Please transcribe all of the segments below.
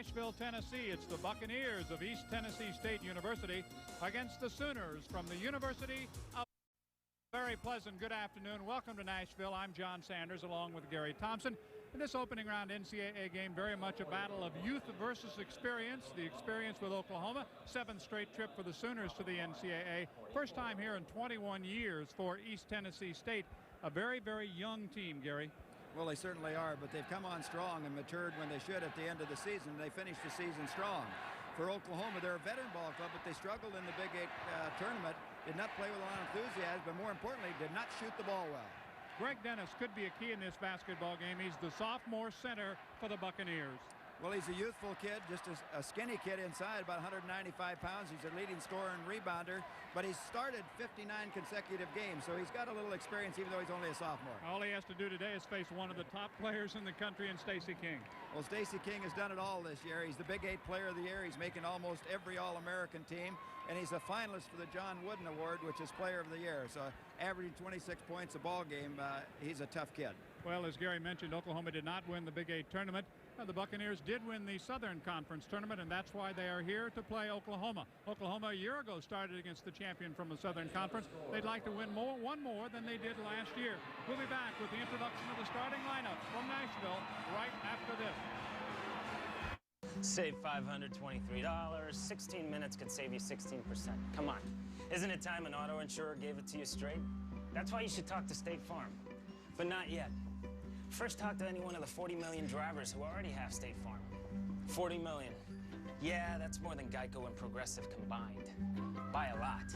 Nashville, Tennessee. It's the Buccaneers of East Tennessee State University against the Sooners from the University of... Very pleasant good afternoon. Welcome to Nashville. I'm John Sanders along with Gary Thompson. In this opening round NCAA game, very much a battle of youth versus experience. The experience with Oklahoma, 7th straight trip for the Sooners to the NCAA. First time here in 21 years for East Tennessee State. A very, very young team, Gary. Well, they certainly are, but they've come on strong and matured when they should at the end of the season. They finished the season strong. For Oklahoma, they're a veteran ball club, but they struggled in the Big 8 tournament. Did not play with a lot of enthusiasm, but more importantly, did not shoot the ball well. Greg Dennis could be a key in this basketball game. He's the sophomore center for the Buccaneers. Well, he's a youthful kid, just a skinny kid inside, about 195 pounds. He's a leading scorer and rebounder, but he's started 59 consecutive games, so he's got a little experience even though he's only a sophomore. All he has to do today is face one of the top players in the country in Stacey King. Well, Stacey King has done it all this year. He's the Big 8 Player of the Year. He's making almost every All-American team, and he's a finalist for the John Wooden Award, which is Player of the Year. So averaging 26 points a ball game, he's a tough kid. Well, as Gary mentioned, Oklahoma did not win the Big 8 tournament. The Buccaneers did win the Southern Conference tournament, and that's why they are here to play Oklahoma. Oklahoma a year ago started against the champion from the Southern Conference. They'd like to win one more than they did last year. We'll be back with the introduction of the starting lineup from Nashville right after this. Save $523. 16 minutes could save you 16%. Come on. Isn't it time an auto insurer gave it to you straight? That's why you should talk to State Farm. But not yet. First, talk to any one of the 40 million drivers who already have State Farm. 40 million. Yeah, that's more than Geico and Progressive combined. By a lot.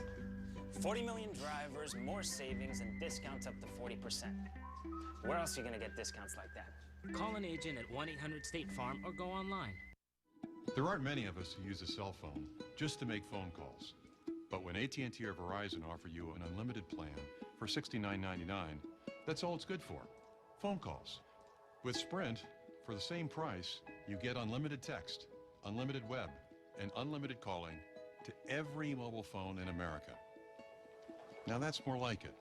40 million drivers, more savings, and discounts up to 40%. Where else are you going to get discounts like that? Call an agent at 1-800-STATE-FARM or go online. There aren't many of us who use a cell phone just to make phone calls. But when AT&T or Verizon offer you an unlimited plan for $69.99, that's all it's good for. Phone calls. With Sprint, for the same price, you get unlimited text, unlimited web, and unlimited calling to every mobile phone in America. Now that's more like it.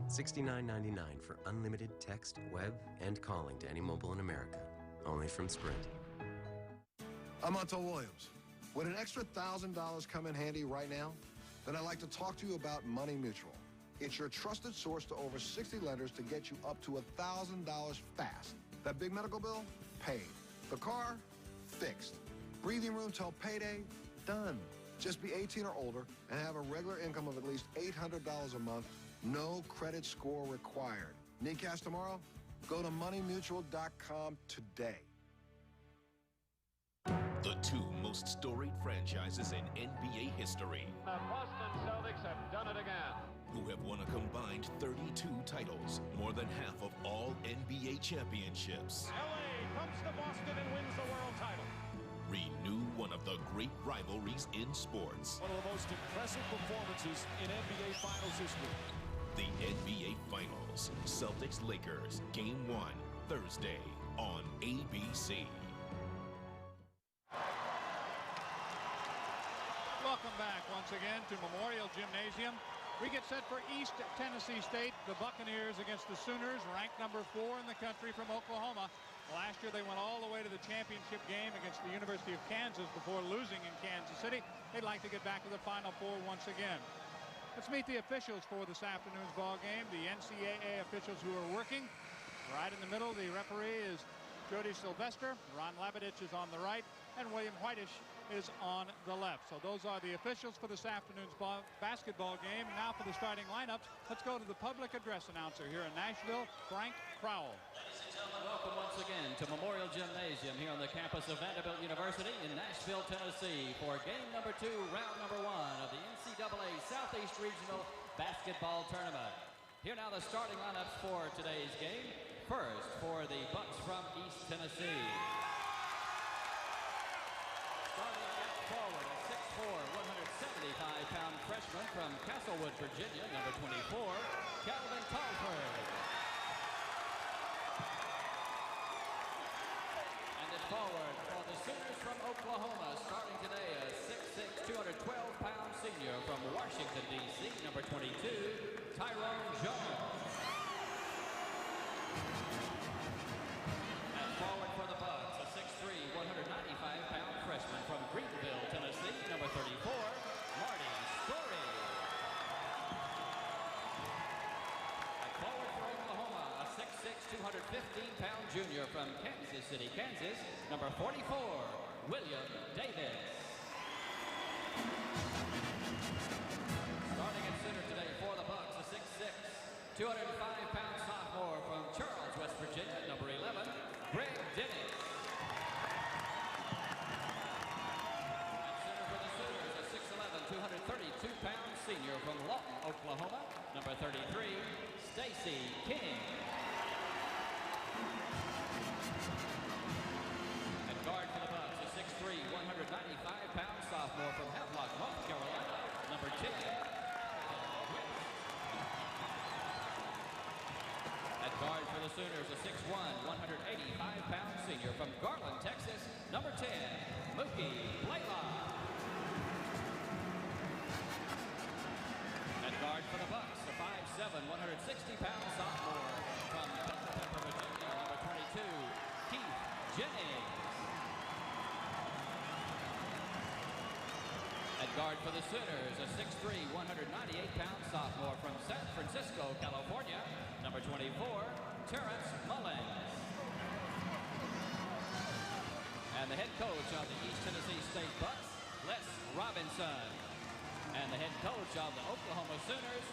$69.99 for unlimited text, web, and calling to any mobile in America. Only from Sprint. I'm Montel Williams. Would an extra $1,000 come in handy right now? Then I'd like to talk to you about Money Mutual. It's your trusted source to over 60 lenders to get you up to $1,000 fast. That big medical bill? Paid. The car? Fixed. Breathing room till payday? Done. Just be 18 or older and have a regular income of at least $800 a month. No credit score required. Need cash tomorrow? Go to moneymutual.com today. The two most storied franchises in NBA history. The Boston Celtics have done it again. Who have won a combined 32 titles, more than half of all NBA championships. LA comes to Boston and wins the world title. Renew one of the great rivalries in sports. One of the most impressive performances in NBA Finals history. The NBA Finals, Celtics-Lakers, Game 1, Thursday on ABC. Welcome back once again to Memorial Gymnasium. We get set for East Tennessee State, the Buccaneers against the Sooners, ranked number 4 in the country from Oklahoma. Last year they went all the way to the championship game against the University of Kansas before losing in Kansas City. They'd like to get back to the Final Four once again. Let's meet the officials for this afternoon's ball game, the NCAA officials who are working. Right in the middle, the referee is Jody Sylvester. Ron Labadich is on the right, and William Whitish is on the left. So those are the officials for this afternoon's basketball game. Now for the starting lineups, let's go to the public address announcer here in Nashville, Frank Crowell. Welcome once again to Memorial Gymnasium here on the campus of Vanderbilt University in Nashville, Tennessee for game number 2, round number 1 of the NCAA Southeast Regional Basketball Tournament. Here now the starting lineups for today's game. First for the Bucks from East Tennessee. Starting at forward, a 6'4", 175-pound freshman from Castlewood, Virginia, number 24, Calvin Talford. And then forward for the Sooners from Oklahoma, starting today, a 6'6", 212-pound senior from Washington, D.C., number 22, Tyrone Jones. And forward for the Bucks, a 6'3", 195-pound junior from Kansas City, Kansas, number 44, William Davis. Starting at center today for the Bucks, a 6'6", 205-pound sophomore from Charles, West Virginia, number 11, Greg Dennis. At center for the Sooners, a 6'11", 232-pound senior from Lawton, Oklahoma, number 33, Stacey King. At guard for the Bucks, a 6'3", 195-pound sophomore from Havelock, North Carolina, number 10. At guard for the Sooners, a 6'1", 185-pound senior from Garland, Texas, number 10, Mookie Blaylock. At guard for the Bucks, a 5'7", 160-pound sophomore from Pepper, Virginia, number 22, Keith Jennings. At guard for the Sooners, a 6'3", 198-pound sophomore from San Francisco, California, number 24, Terrence Mullins. And the head coach of the East Tennessee State Bucks, Les Robinson. And the head coach of the Oklahoma Sooners,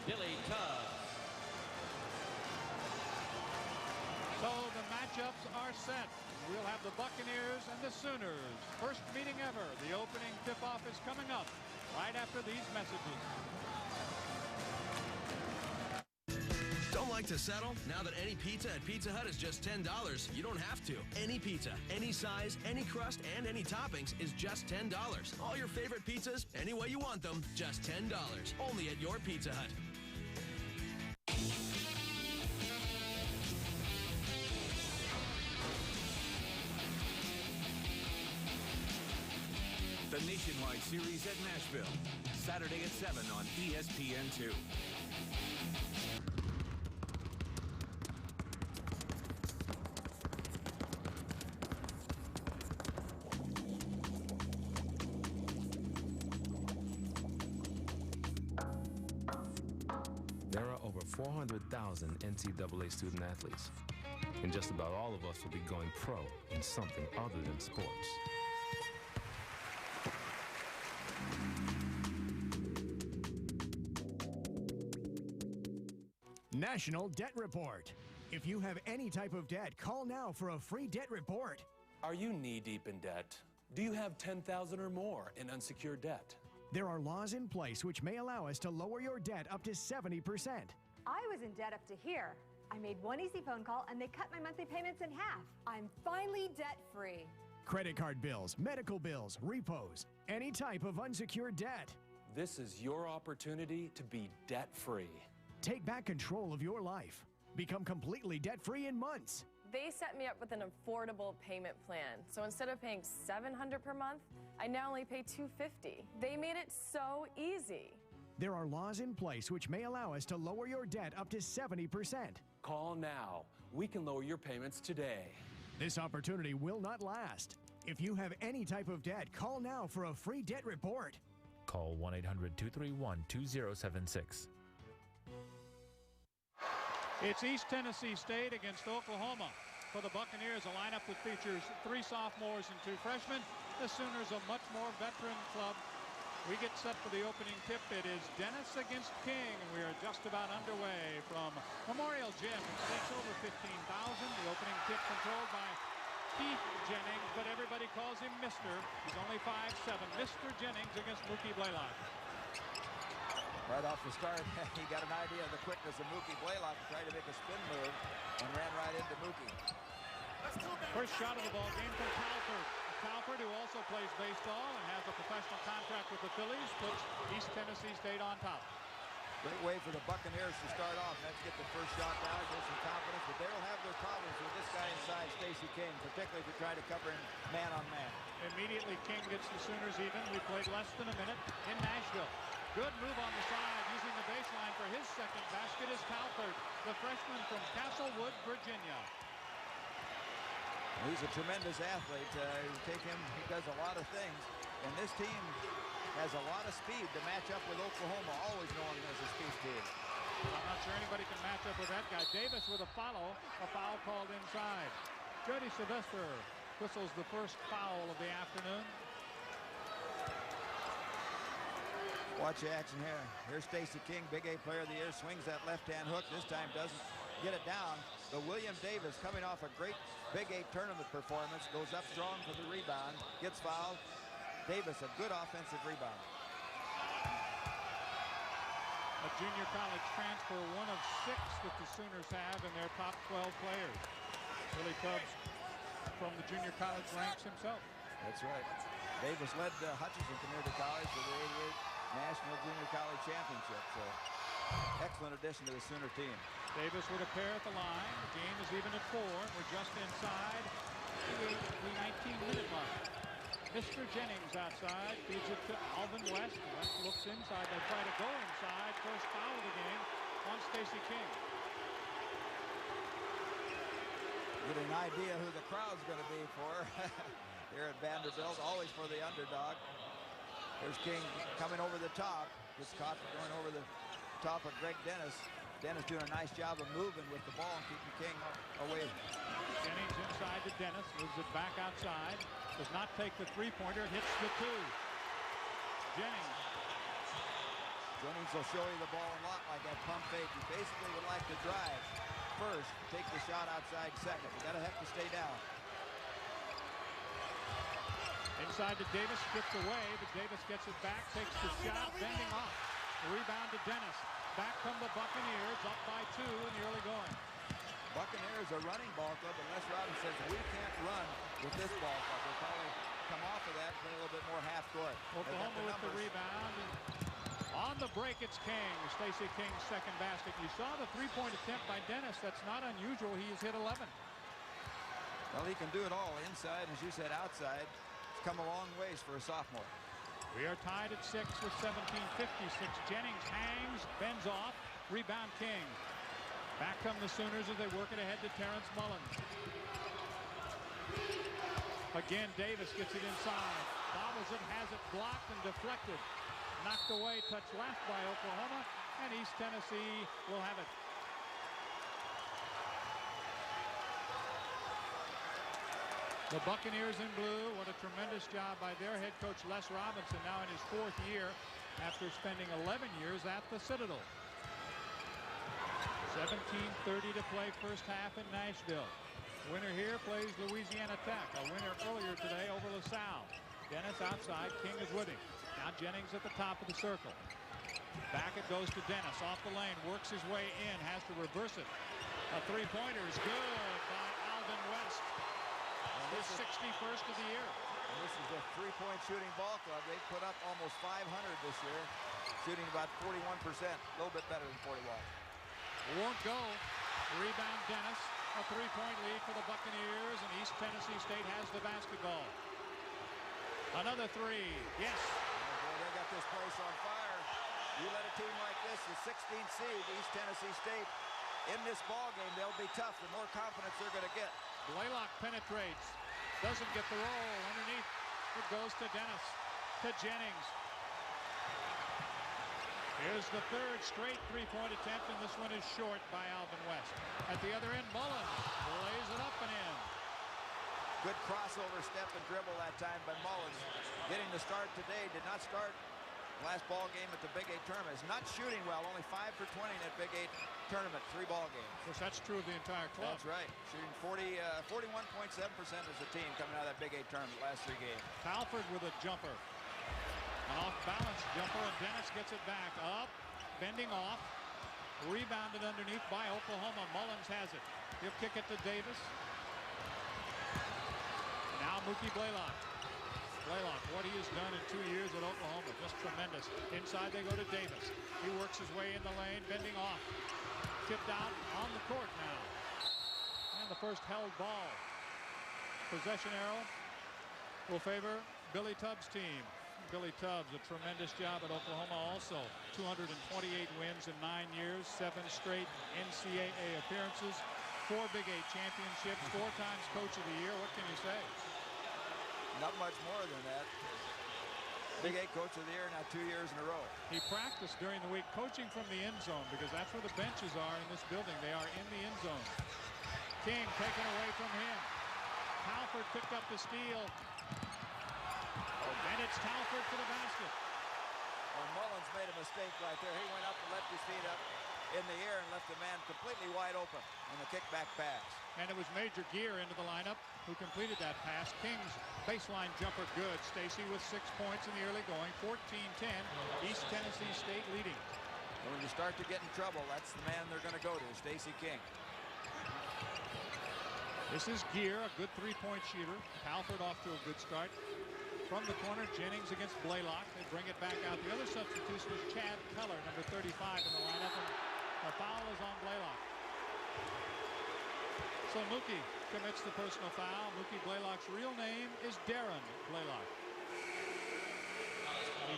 Billy Tubbs. So the matchups are set. We'll have the Buccaneers and the Sooners. First meeting ever. The opening tip-off is coming up right after these messages. Don't like to settle? Now that any pizza at Pizza Hut is just $10, you don't have to. Any pizza, any size, any crust, and any toppings is just $10. All your favorite pizzas, any way you want them, just $10. Only at your Pizza Hut. The Nationwide Series at Nashville, Saturday at 7 on ESPN2. There are over 400,000 NCAA student athletes, and just about all of us will be going pro in something other than sports. National Debt Report. If you have any type of debt, call now for a free debt report. Are you knee-deep in debt? Do you have $10,000 or more in unsecured debt? There are laws in place which may allow us to lower your debt up to 70%. I was in debt up to here. I made one easy phone call and they cut my monthly payments in half. I'm finally debt-free. Credit card bills, medical bills, repos, any type of unsecured debt. This is your opportunity to be debt-free. Take back control of your life. Become completely debt-free in months. They set me up with an affordable payment plan. So instead of paying $700 per month, I now only pay $250. They made it so easy. There are laws in place which may allow us to lower your debt up to 70%. Call now. We can lower your payments today. This opportunity will not last. If you have any type of debt, call now for a free debt report. Call 1-800-231-2076. It's East Tennessee State against Oklahoma. For the Buccaneers, a lineup that features 3 sophomores and 2 freshmen. The Sooners, a much more veteran club. We get set for the opening tip. It is Dennis against King, and we are just about underway from Memorial Gym. It takes over 15,000. The opening tip controlled by Keith Jennings, but everybody calls him Mr. He's only 5'7". Mr. Jennings against Mookie Blaylock. Right off the start, he got an idea of the quickness of Mookie Blaylock, tried to make a spin move and ran right into Mookie. First shot of the ball game from Calford. Calford, who also plays baseball and has a professional contract with the Phillies, puts East Tennessee State on top. Great way for the Buccaneers to start off. Let's get the first shot down, get some confidence, but they'll have their problems with this guy inside, Stacey King, particularly if you try to cover him man on man. Immediately, King gets the Sooners even. We played less than a minute in Nashville. Good move on the side, using the baseline for his second basket is Calford, the freshman from Castlewood, Virginia. He's a tremendous athlete. You take him, he does a lot of things, and this team has a lot of speed to match up with Oklahoma, always known as a speed team. I'm not sure anybody can match up with that guy. Davis with a foul called inside. Jody Sylvester whistles the first foul of the afternoon. Watch the action here. Here's Stacey King, Big 8 Player of the Year, swings that left-hand hook. This time doesn't get it down. But William Davis, coming off a great Big 8 tournament performance, goes up strong for the rebound, gets fouled. Davis, a good offensive rebound. A junior college transfer, one of 6 that the Sooners have in their top 12 players. Billy Tubbs from the junior college ranks himself. That's right. Davis led Hutchinson Community College to the 88 National Junior College Championship. So excellent addition to the Sooner team. Davis with a pair at the line. The game is even at 4. We're just inside the 19-minute mark. Mr. Jennings outside, feeds it to Alvin West. West looks inside. They try to go inside. First foul of the game on Stacey King. Get an idea who the crowd's going to be for here at Vanderbilt. Always for the underdog. There's King coming over the top. Gets caught going over the top of Greg Dennis. Dennis doing a nice job of moving with the ball and keeping King away. Jennings inside to Dennis. Moves it back outside. Does not take the three-pointer. Hits the 2. Jennings. Jennings will show you the ball a lot like that pump fake. He basically would like to drive first, take the shot outside second. You gotta have to stay down. Inside to Davis, skipped away, but Davis gets it back, takes the shot, bending off. The rebound to Dennis. Back come the Buccaneers, up by 2 in the early going. Buccaneers are running ball club, but Les Robbins says we can't run with this ball club. They'll probably come off of that and play a little bit more half court. Oklahoma with the rebound. On the break, it's King. Stacey King's second basket. You saw the three-point attempt by Dennis. That's not unusual. He's hit 11. Well, he can do it all, inside, as you said, outside. It's come a long ways for a sophomore. We are tied at 6 with 17:56. Jennings hangs, bends off. Rebound King. Back come the Sooners as they work it ahead to Terrence Mullins. Again, Davis gets it inside. Bobbles it, has it blocked and deflected. Knocked away, touch left by Oklahoma, and East Tennessee will have it. The Buccaneers in blue, what a tremendous job by their head coach Les Robinson, now in his 4th year after spending 11 years at the Citadel. 17:30 to play first half in Nashville. Winner here plays Louisiana Tech, a winner earlier today over LaSalle. Dennis outside, King is with him. Now Jennings at the top of the circle. Back it goes to Dennis, off the lane, works his way in, has to reverse it. A three-pointer is good by Alvin West. His 61st of the year. And this is a three-point shooting ball club. They put up almost 500 this year, shooting about 41%, a little bit better than 41. Won't go. Rebound Dennis. A three-point lead for the Buccaneers, and East Tennessee State has the basketball. Another 3. Yes. Oh boy, they got this place on fire. You let a team like this, the 16th seed, East Tennessee State, in this ball game, they'll be tough. The more confidence they're going to get. Blaylock penetrates. Doesn't get the roll. Underneath, it goes to Dennis. To Jennings. Here's the 3rd straight three-point attempt, and this one is short by Alvin West. At the other end, Mullins lays it up and in. Good crossover step and dribble that time by Mullins. Getting the start today, did not start last ball game at the Big 8 tournament. Is not shooting well, only 5 for 20 in that Big 8 tournament, 3 ball games. Of course, that's true of the entire club. That's right. Shooting 41.7% as a team coming out of that Big 8 tournament last 3 games. Halford with a jumper. An off-balance jumper, and Dennis gets it back. Up, bending off. Rebounded underneath by Oklahoma. Mullins has it. He'll kick it to Davis. Now Mookie Blaylock. Blaylock, what he has done in 2 years at Oklahoma, just tremendous. Inside they go to Davis. He works his way in the lane, bending off. Tipped out on the court now. And the first held ball. Possession arrow will favor Billy Tubbs' team. Billy Tubbs, a tremendous job at Oklahoma also. 228 wins in 9 years, 7 straight NCAA appearances, 4 Big 8 championships, 4 times Coach of the Year. What can you say? Not much more than that. Big 8 Coach of the Year now 2 years in a row. He practiced during the week coaching from the end zone because that's where the benches are in this building. They are in the end zone. King taken away from him. Talford picked up the steal. And it's Talford for the basket. Well, Mullins made a mistake right there. He went up and left his feet up in the air and left the man completely wide open on the kickback pass. And it was Major Gear into the lineup who completed that pass. King's baseline jumper good. Stacy with 6 points in the early going. 14-10. East Tennessee State leading. And when you start to get in trouble, that's the man they're going to go to, Stacy King. This is Gear, a good three-point shooter. Talford off to a good start. From the corner, Jennings against Blaylock. They bring it back out. The other substitution is Chad Keller, number 35 in the lineup. And the foul is on Blaylock. So Mookie commits the personal foul. Mookie Blaylock's real name is Darren Blaylock.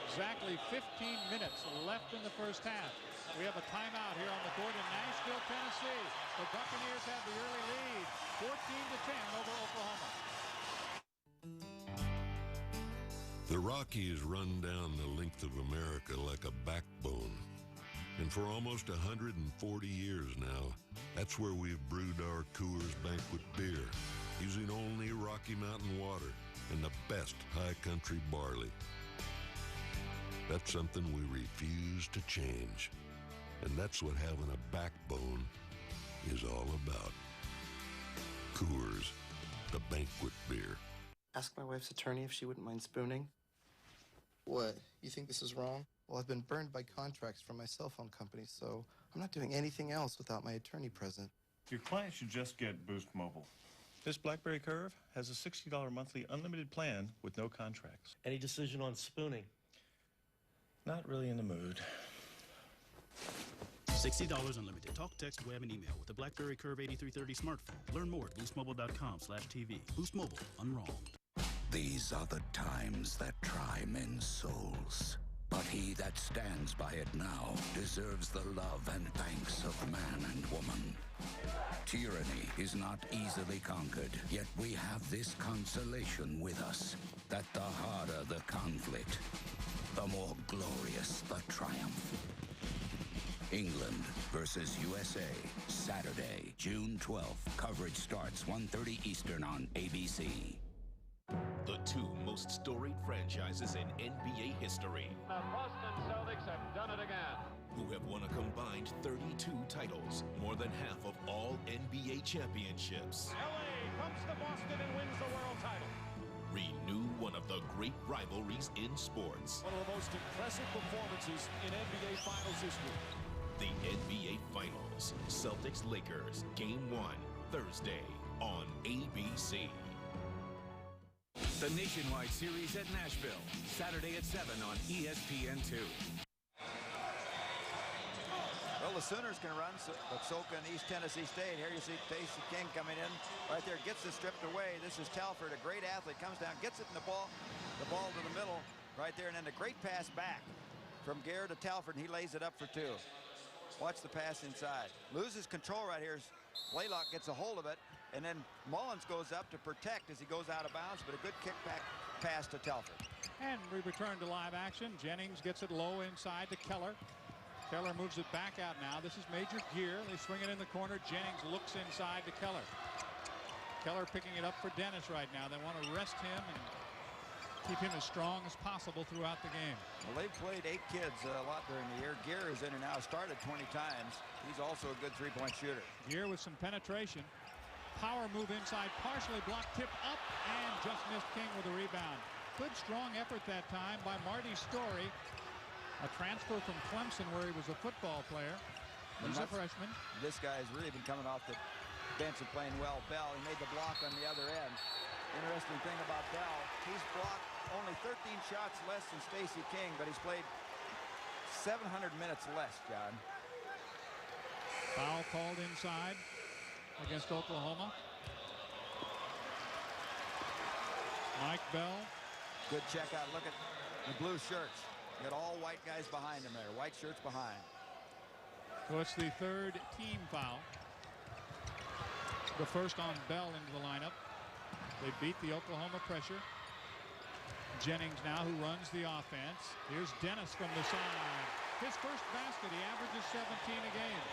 Exactly 15 minutes left in the first half. We have a timeout here on the court in Nashville, Tennessee. The Buccaneers have the early lead, 14-10 over Oklahoma. The Rockies run down the length of America like a backbone. And for almost 140 years now, that's where we've brewed our Coors Banquet beer, using only Rocky Mountain water and the best high country barley. That's something we refuse to change. And that's what having a backbone is all about. Coors, the banquet beer. Ask my wife's attorney if she wouldn't mind spooning. What? You think this is wrong? Well, I've been burned by contracts from my cell phone company, so I'm not doing anything else without my attorney present. Your client should just get Boost Mobile. This BlackBerry Curve has a $60 monthly unlimited plan with no contracts. Any decision on spooning? Not really in the mood. $60 unlimited talk, text, web, and email with the BlackBerry Curve 8330 smartphone. Learn more at boostmobile.com/TV. Boost Mobile, unwronged. These are the times that try men's souls. But he that stands by it now deserves the love and thanks of man and woman. Tyranny is not easily conquered, yet we have this consolation with us, that the harder the conflict, the more glorious the triumph. England versus USA, Saturday, June 12th. Coverage starts 1:30 Eastern on ABC. The two most storied franchises in NBA history. The Boston Celtics have done it again. Who have won a combined 32 titles, more than half of all NBA championships. LA comes to Boston and wins the world title. Renew one of the great rivalries in sports. One of the most impressive performances in NBA Finals history. The NBA Finals, Celtics-Lakers, Game 1, Thursday on ABC. The Nationwide Series at Nashville, Saturday at 7 on ESPN2. Well, the Sooners can run, but so can East Tennessee State. Here you see Stacy King coming in right there, gets it stripped away. This is Talford, a great athlete, comes down, gets it in the ball to the middle right there, and then a great pass back from Gare to Talford, and he lays it up for two. Watch the pass inside. Loses control right here. Blaylock gets a hold of it, and then Mullins goes up to protect as he goes out of bounds, but a good kickback pass to Telford. And we return to live action. Jennings gets it low inside to Keller. Keller moves it back out now. This is Major Gear. They swing it in the corner. Jennings looks inside to Keller. Keller picking it up for Dennis right now. They want to rest him and keep him as strong as possible throughout the game. Well, they've played 8 kids a lot during the year. Gear is in and out, started 20 times. He's also a good three-point shooter. Gear with some penetration. Power move inside, partially blocked, tip up, and just missed King with a rebound. Good strong effort that time by Marty Story. A transfer from Clemson where he was a football player. He's a freshman. This guy's really been coming off the bench and playing well. Bell, he made the block on the other end. Interesting thing about Bell, he's blocked only 13 shots less than Stacy King, but he's played 700 minutes less, John. Foul called inside against Oklahoma. Mike Bell. Good check out. Look at the blue shirts. You got all white guys behind him there. White shirts behind. So it's the third team foul. The first on Bell into the lineup. They beat the Oklahoma pressure. Jennings now, who runs the offense. Here's Dennis from the side. His first basket. He averages 17 a game.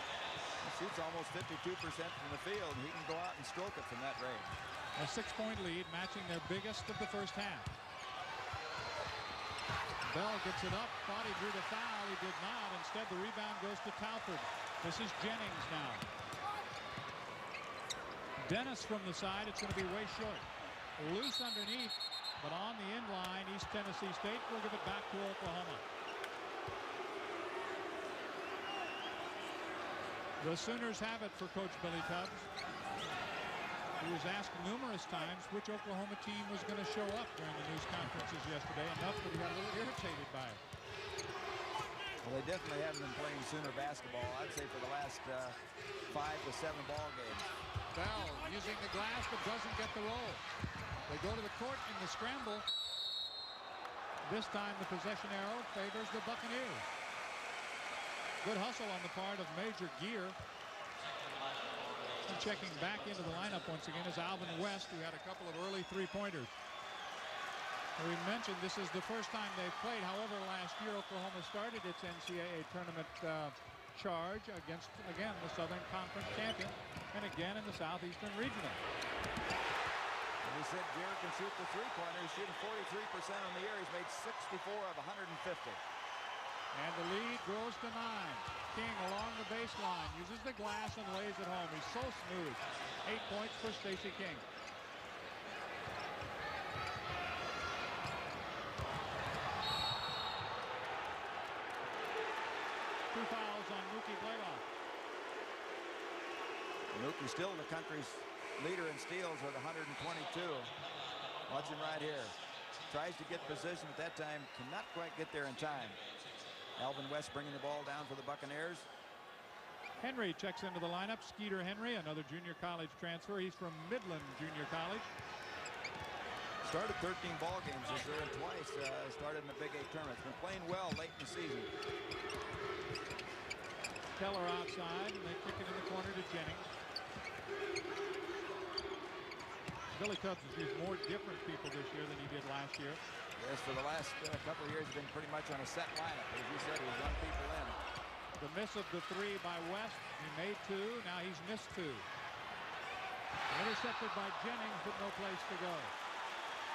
He shoots almost 52% from the field. He can go out and stroke it from that range. A 6-point lead, matching their biggest of the first half. Bell gets it up. Thought he drew the foul. He did not. Instead, the rebound goes to Talford. This is Jennings now. Dennis from the side. It's going to be way short. Loose underneath, but on the end line, East Tennessee State will give it back to Oklahoma. The Sooners have it for Coach Billy Tubbs. He was asked numerous times which Oklahoma team was going to show up during the news conferences yesterday, enough that he got a little irritated by it. Well, they definitely haven't been playing Sooner basketball, I'd say, for the last 5 to 7 ball games. Bell using the glass but doesn't get the roll. They go to the court in the scramble. This time the possession arrow favors the Buccaneers. Good hustle on the part of Major Gear. And checking back into the lineup once again is Alvin West, who had a couple of early three-pointers. We mentioned this is the first time they've played. However, last year Oklahoma started its NCAA tournament charge against, again, the Southern Conference champion, and again in the Southeastern Regional. And we said Gear can shoot the three-pointer. He's shooting 43% on the year. He's made 64 of 150. And the lead grows to 9. King along the baseline uses the glass and lays it home. He's so smooth. 8 points for Stacey King. Two fouls on Mookie Blaylock. Mookie still the country's leader in steals with 122. Watch him right here. Tries to get position at that time. Cannot quite get there in time. Alvin West bringing the ball down for the Buccaneers. Henry checks into the lineup. Skeeter Henry, another junior college transfer. He's from Midland Junior College. Started 13 ball games this year and twice started in the Big 8 tournament. Been playing well late in the season. Keller outside, and they kick it in the corner to Jennings. Billy Tubbs has used more different people this year than he did last year. Yes, for the last couple of years, he's been pretty much on a set lineup. As you said, he's run people in. The miss of the 3 by West. He made 2. Now he's missed 2. Intercepted by Jennings, but no place to go.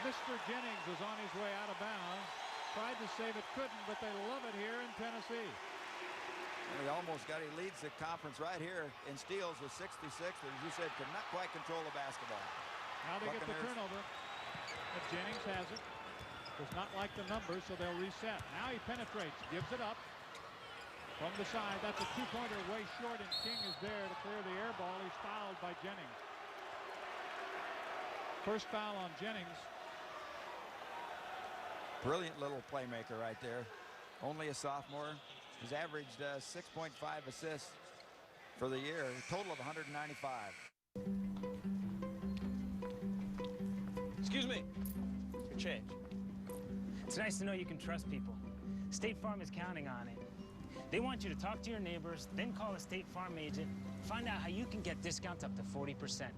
Mr. Jennings was on his way out of bounds. Tried to save it, couldn't, but they love it here in Tennessee. And he almost got, he leads the conference right here in steals with 66. But as you said, could not quite control the basketball. Now they get the turnover. But Jennings has it. Does not like the numbers, so they'll reset. Now he penetrates, gives it up from the side. That's a two-pointer way short, and King is there to clear the air ball. He's fouled by Jennings. First foul on Jennings. Brilliant little playmaker right there. Only a sophomore. He's averaged 6.5 assists for the year, a total of 195. Excuse me. Your change. It's nice to know you can trust people. State Farm is counting on it. They want you to talk to your neighbors, then call a State Farm agent, find out how you can get discounts up to 40%.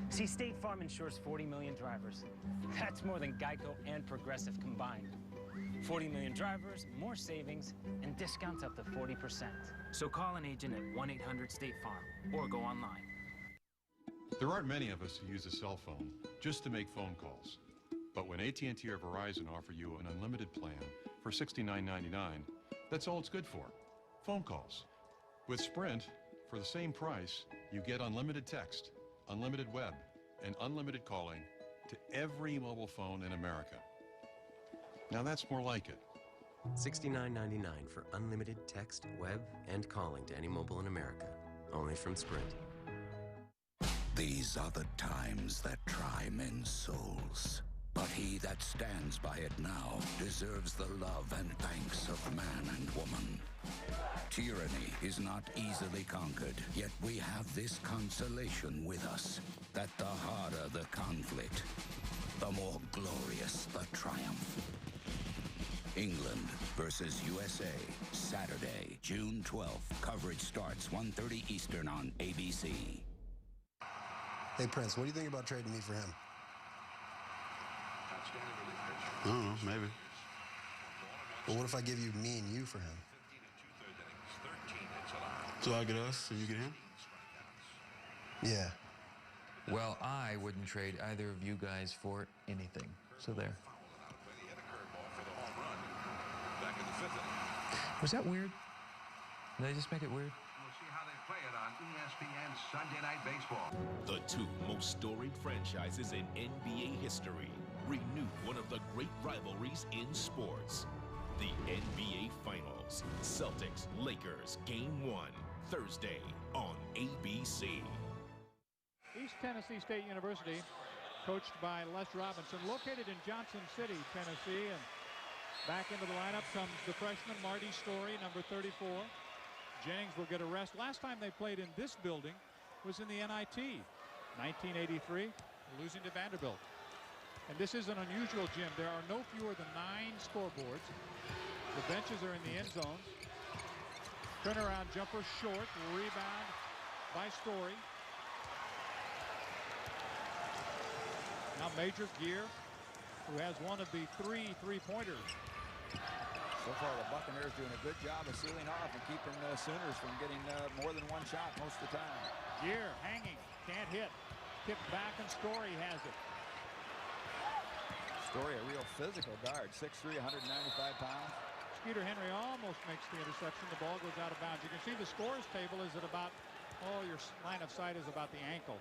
See, State Farm insures 40 million drivers. That's more than Geico and Progressive combined. 40 million drivers, more savings, and discounts up to 40%. So call an agent at 1-800-STATE-FARM or go online. There aren't many of us who use a cell phone just to make phone calls. But when AT&T or Verizon offer you an unlimited plan for $69.99, that's all it's good for, phone calls. With Sprint, for the same price, you get unlimited text, unlimited web, and unlimited calling to every mobile phone in America. Now that's more like it. $69.99 for unlimited text, web, and calling to any mobile in America. Only from Sprint. These are the times that try men's souls. But he that stands by it now deserves the love and thanks of man and woman. Tyranny is not easily conquered, yet we have this consolation with us, that the harder the conflict, the more glorious the triumph. England versus USA, Saturday, June 12th. Coverage starts 1:30 Eastern on ABC. Hey, Prince, what do you think about trading me for him? I don't know, maybe. But what if I give you me and you for him? So I get us and you get him? Yeah. Well, I wouldn't trade either of you guys for anything. So there. Was that weird? Did I just make it weird? We'll see how they play it on ESPN Sunday Night Baseball. The two most storied franchises in NBA history renew one of the great rivalries in sports. The NBA Finals. Celtics, Lakers, Game 1. Thursday on ABC. East Tennessee State University, coached by Les Robinson, located in Johnson City, Tennessee. And back into the lineup comes the freshman Marty Story, number 34. Jennings will get a rest. Last time they played in this building was in the NIT, 1983, losing to Vanderbilt. And this is an unusual gym. There are no fewer than 9 scoreboards. The benches are in the end zones. Turnaround jumper short, rebound by Story. Now Major Gear, who has one of the 3 three-pointers. So far, the Buccaneers doing a good job of sealing off and keeping the Sooners from getting more than one shot most of the time. Gear hanging, can't hit. Tipped back and Story has it. Story, a real physical guard, 6'3", 195 pounds. Skeeter Henry almost makes the interception. The ball goes out of bounds. You can see the scores table is at about, your line of sight is about the ankle.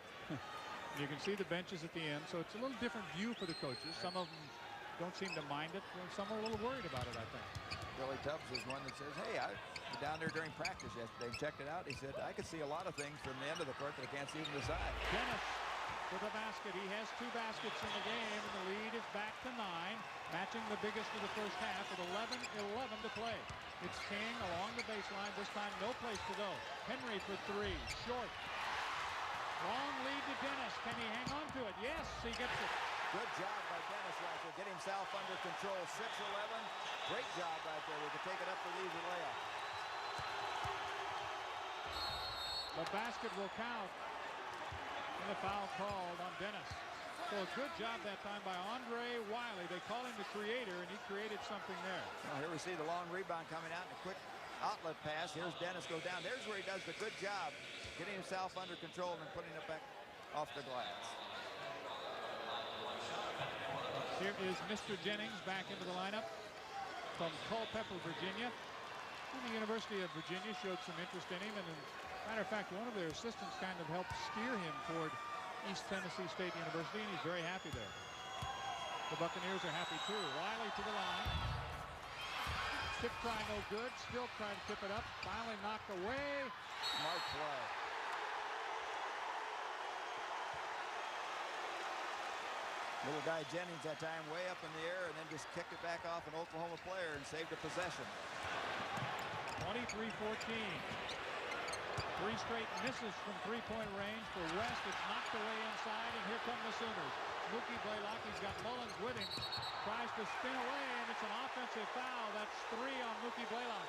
You can see the benches at the end, so it's a little different view for the coaches. Some of them don't seem to mind it. Some are a little worried about it, I think. Billy Tubbs is one that says, hey, I was down there during practice yesterday and checked it out. He said, I could see a lot of things from the end of the court that I can't see from the side. Dennis with a basket. He has 2 baskets in the game, and the lead is back to 9, matching the biggest of the first half with 11 to play. It's King along the baseline. This time, no place to go. Henry for 3, short. Long lead to Dennis. Can he hang on to it? Yes, he gets it. Good job by Dennis right there. Get himself under control. 6-11. Great job right there. We can take it up for the easy layup. The basket will count. And the foul called on Dennis. So a good job that time by Andre Wiley. They call him the creator, and he created something there. Well, here we see the long rebound coming out and a quick outlet pass. Here's Dennis go down. There's where he does the good job, getting himself under control and putting it back off the glass. Here is Mr. Jennings back into the lineup from Culpeper, Virginia. The University of Virginia showed some interest in him, and as a matter of fact, one of their assistants kind of helped steer him toward East Tennessee State University, and he's very happy there. The Buccaneers are happy too. Wiley to the line. Tip try no good. Still trying to tip it up. Finally knocked away. Smart play. Little guy Jennings that time way up in the air and then just kicked it back off an Oklahoma player and saved a possession. 23-14. 3 straight misses from three-point range for West. It's knocked away inside, and here come the Sooners. Mookie Blaylock, he's got Mullins with him. Tries to spin away, and it's an offensive foul. That's 3 on Mookie Blaylock.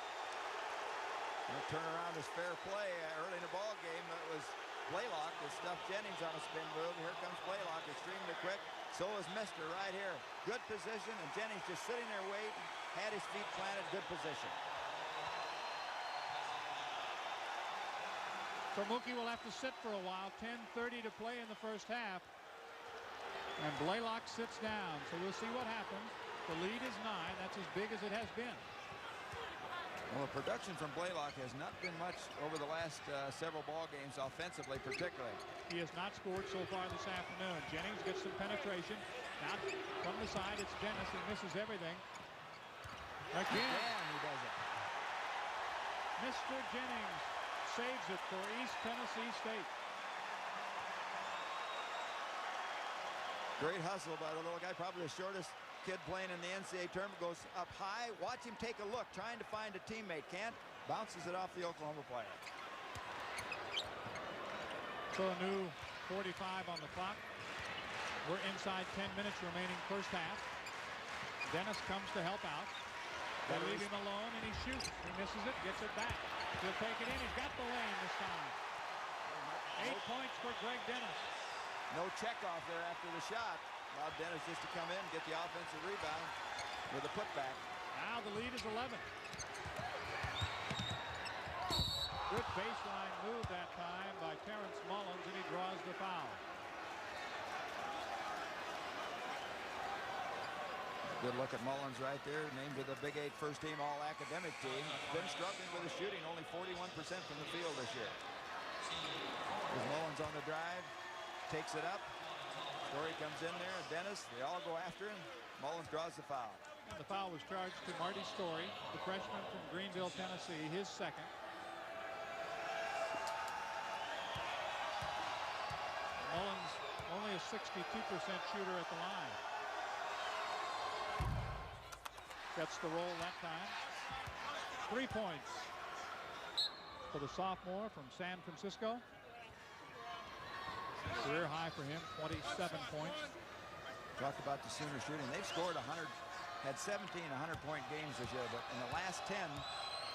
The turnaround is fair play. Early in the ball game, it was Blaylock that stuffed Jennings on a spin move. Here comes Blaylock, extremely quick. So is Mister right here. Good position, and Jennings just sitting there waiting. Had his feet planted, good position. So Mookie will have to sit for a while. 10:30 to play in the first half. And Blaylock sits down. So we'll see what happens. The lead is 9. That's as big as it has been. Well, the production from Blaylock has not been much over the last several ball games, offensively particularly. He has not scored so far this afternoon. Jennings gets some penetration. Now from the side, it's Dennis. He misses everything. Again, he does it. Mr. Jennings saves it for East Tennessee State. Great hustle by the little guy, probably the shortest kid playing in the NCAA tournament. Goes up high, watch him take a look, trying to find a teammate. Can't, bounces it off the Oklahoma player. So a new 45 on the clock. We're inside 10 minutes remaining first half. Dennis comes to help out. They leave him alone, and he shoots. He misses it, gets it back. He'll take it in. He's got the lane this time. 8 points for Greg Dennis. No check off there after the shot. Allowed Dennis just to come in and get the offensive rebound with a putback. Now the lead is 11. Good baseline move that time by Terrence Mullins, and he draws the foul. Good look at Mullins right there, named to the Big 8 first-team all-academic team. Been struggling with the shooting, only 41% from the field this year. There's Mullins on the drive, takes it up. Story comes in there, Dennis, they all go after him. Mullins draws the foul. And the foul was charged to Marty Story, the freshman from Greenville, Tennessee, his second. Mullins only a 62% shooter at the line. Gets the roll that time. 3 points for the sophomore from San Francisco. Career high for him, 27 points. Talked about the Sooners shooting. They've scored 100, had 17 100-point games this year, but in the last 10,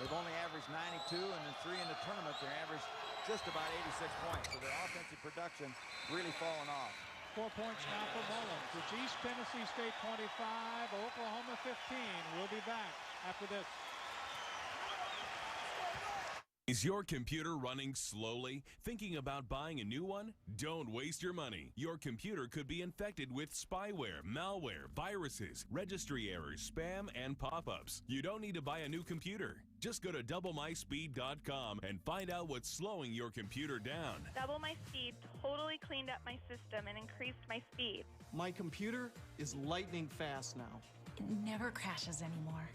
they've only averaged 92, and in 3 in the tournament, they're averaged just about 86 points. So their offensive production really fallen off. 4 points now for Mullins. It's East Tennessee State 25, Oklahoma 15. We'll be back after this. Is your computer running slowly? Thinking about buying a new one? Don't waste your money. Your computer could be infected with spyware, malware, viruses, registry errors, spam, and pop-ups. You don't need to buy a new computer. Just go to DoubleMySpeed.com and find out what's slowing your computer down. Double My Speed totally cleaned up my system and increased my speed. My computer is lightning fast now. It never crashes anymore.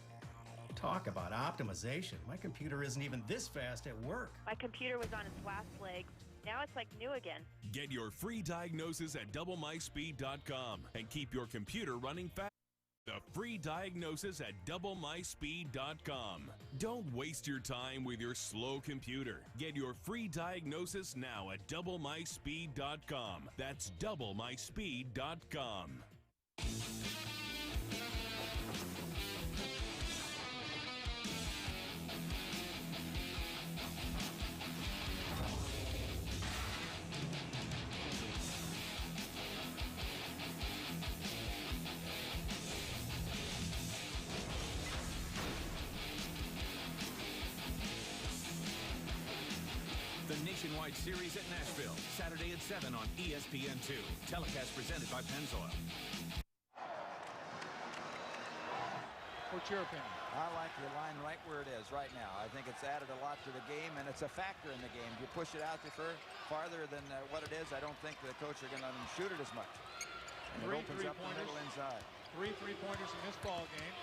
Talk about optimization. My computer isn't even this fast at work. My computer was on its last leg. Now it's like new again. Get your free diagnosis at DoubleMySpeed.com and keep your computer running fast. The free diagnosis at DoubleMySpeed.com. Don't waste your time with your slow computer. Get your free diagnosis now at DoubleMySpeed.com. That's DoubleMySpeed.com. Nationwide Series at Nashville, Saturday at 7 on ESPN2. Telecast presented by Pennzoil. What's your opinion? I like your line right where it is right now. I think it's added a lot to the game, and it's a factor in the game. You push it out there farther than what it is, I don't think the coach are going to let him shoot it as much. And it opens up the middle inside. 3 3-pointers in this ball game.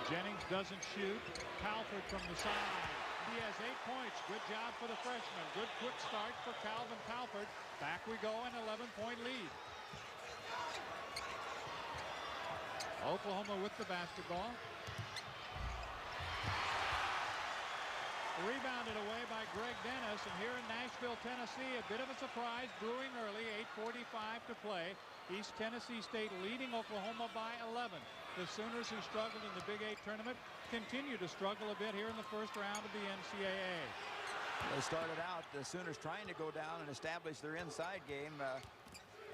Jennings doesn't shoot. Calvert from the side. He has 8 points. Good job for the freshman. Good quick start for Calvin Calvert. Back we go, an 11-point lead. Oklahoma with the basketball. Rebounded away by Greg Dennis, and here in Nashville, Tennessee, a bit of a surprise brewing early. 8:45 to play. East Tennessee State leading Oklahoma by 11. The Sooners, who struggled in the Big 8 tournament, continue to struggle a bit here in the first round of the NCAA. They started out, the Sooners trying to go down and establish their inside game.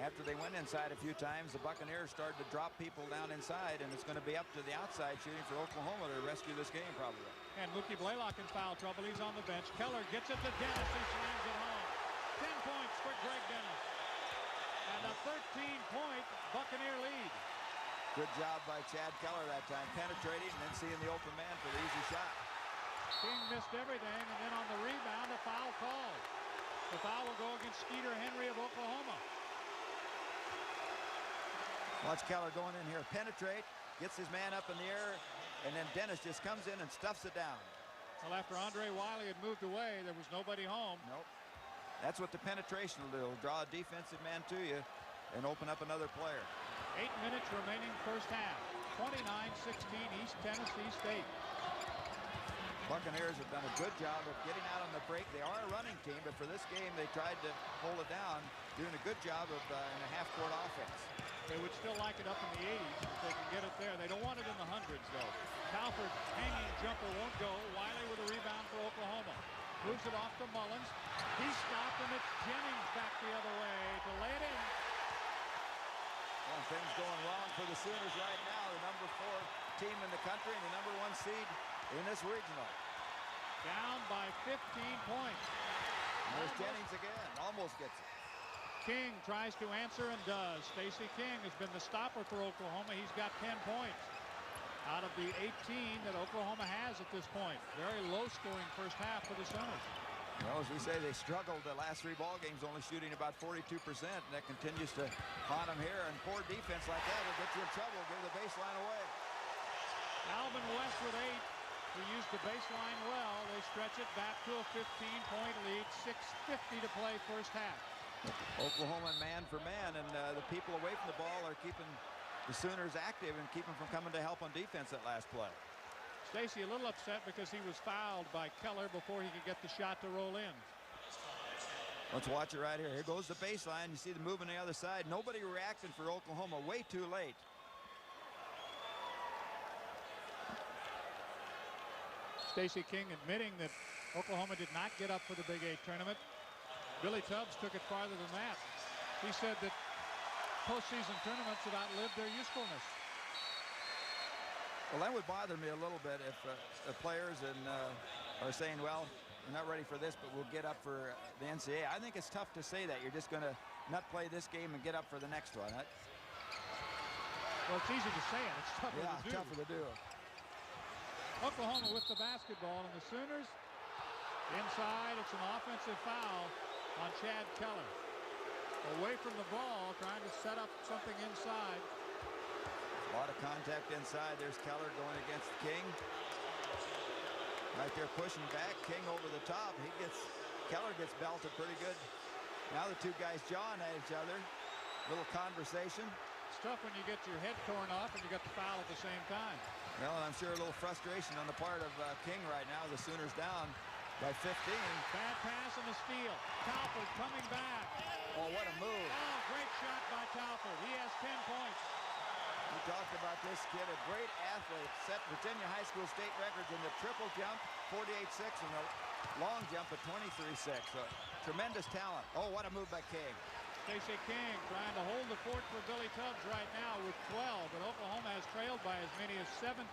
After they went inside a few times, the Buccaneers started to drop people down inside, and it's going to be up to the outside shooting for Oklahoma to rescue this game, probably. And Mookie Blaylock in foul trouble. He's on the bench. Keller gets it to Dennis. He slams it home. 10 points for Greg Dennis. And a 13-point Buccaneer lead. Good job by Chad Keller that time, penetrating and then seeing the open man for the easy shot. King missed everything, and then on the rebound, a foul call. The foul will go against Skeeter Henry of Oklahoma. Watch Keller going in here, penetrate, gets his man up in the air, and then Dennis just comes in and stuffs it down. Well, after Andre Wiley had moved away, there was nobody home. Nope. That's what the penetration will do. It'll draw a defensive man to you and open up another player. 8 minutes remaining first half. 29-16 East Tennessee State. Buccaneers have done a good job of getting out on the break. They are a running team, but for this game, they tried to hold it down, doing a good job of in a half-court offense. They would still like it up in the 80s if they can get it there. They don't want it in the hundreds, though. Calford hanging jumper won't go. Wiley with a rebound for Oklahoma. Moves it off to Mullins. He's stopped, and it's Jennings back the other way to lay it in. Well, things going wrong for the Sooners right now. The number 4 team in the country and the number 1 seed in this regional. Down by 15 points. And there's Jennings again. Almost gets it. King tries to answer and does. Stacey King has been the stopper for Oklahoma. He's got 10 points out of the 18 that Oklahoma has at this point. Very low-scoring first half for the Sooners. Well, as we say, they struggled the last 3 ball games, only shooting about 42%, and that continues to haunt them here. And poor defense like that will get you in trouble. Give the baseline away. Alvin West with 8. He used the baseline well. They stretch it back to a 15-point lead. 6:50 to play first half. Oklahoma man for man, and the people away from the ball are keeping the Sooners active and keeping them from coming to help on defense that last play. Stacey a little upset because he was fouled by Keller before he could get the shot to roll in. Let's watch it right here. Here goes the baseline. You see the move on the other side. Nobody reacting for Oklahoma. Way too late. Stacey King admitting that Oklahoma did not get up for the Big 8 tournament. Billy Tubbs took it farther than that. He said that postseason tournaments have outlived their usefulness. Well, that would bother me a little bit if the players are saying, well, we're not ready for this, but we'll get up for the NCAA. I think it's tough to say that. You're just going to not play this game and get up for the next one. Well, it's easy to say it. It's tougher to do. Tougher to do. Oklahoma with the basketball, and the Sooners inside. It's an offensive foul on Chad Keller. Away from the ball, trying to set up something inside. A lot of contact inside. There's Keller going against King. Right there pushing back. King over the top. Keller gets belted pretty good. Now the 2 guys jawing at each other. Little conversation. It's tough when you get your head torn off and you got the foul at the same time. Well, I'm sure a little frustration on the part of King right now. The Sooners down by 15. Bad pass and a steal. Talford coming back. Oh, what a move. Oh, great shot by Talford. He has 10 points. We talked about this kid, a great athlete, set Virginia high school state records in the triple jump, 48.6, and the long jump at 23.6. So, tremendous talent. Oh, what a move by King. Stacey King trying to hold the fort for Billy Tubbs right now with 12, but Oklahoma has trailed by as many as 17.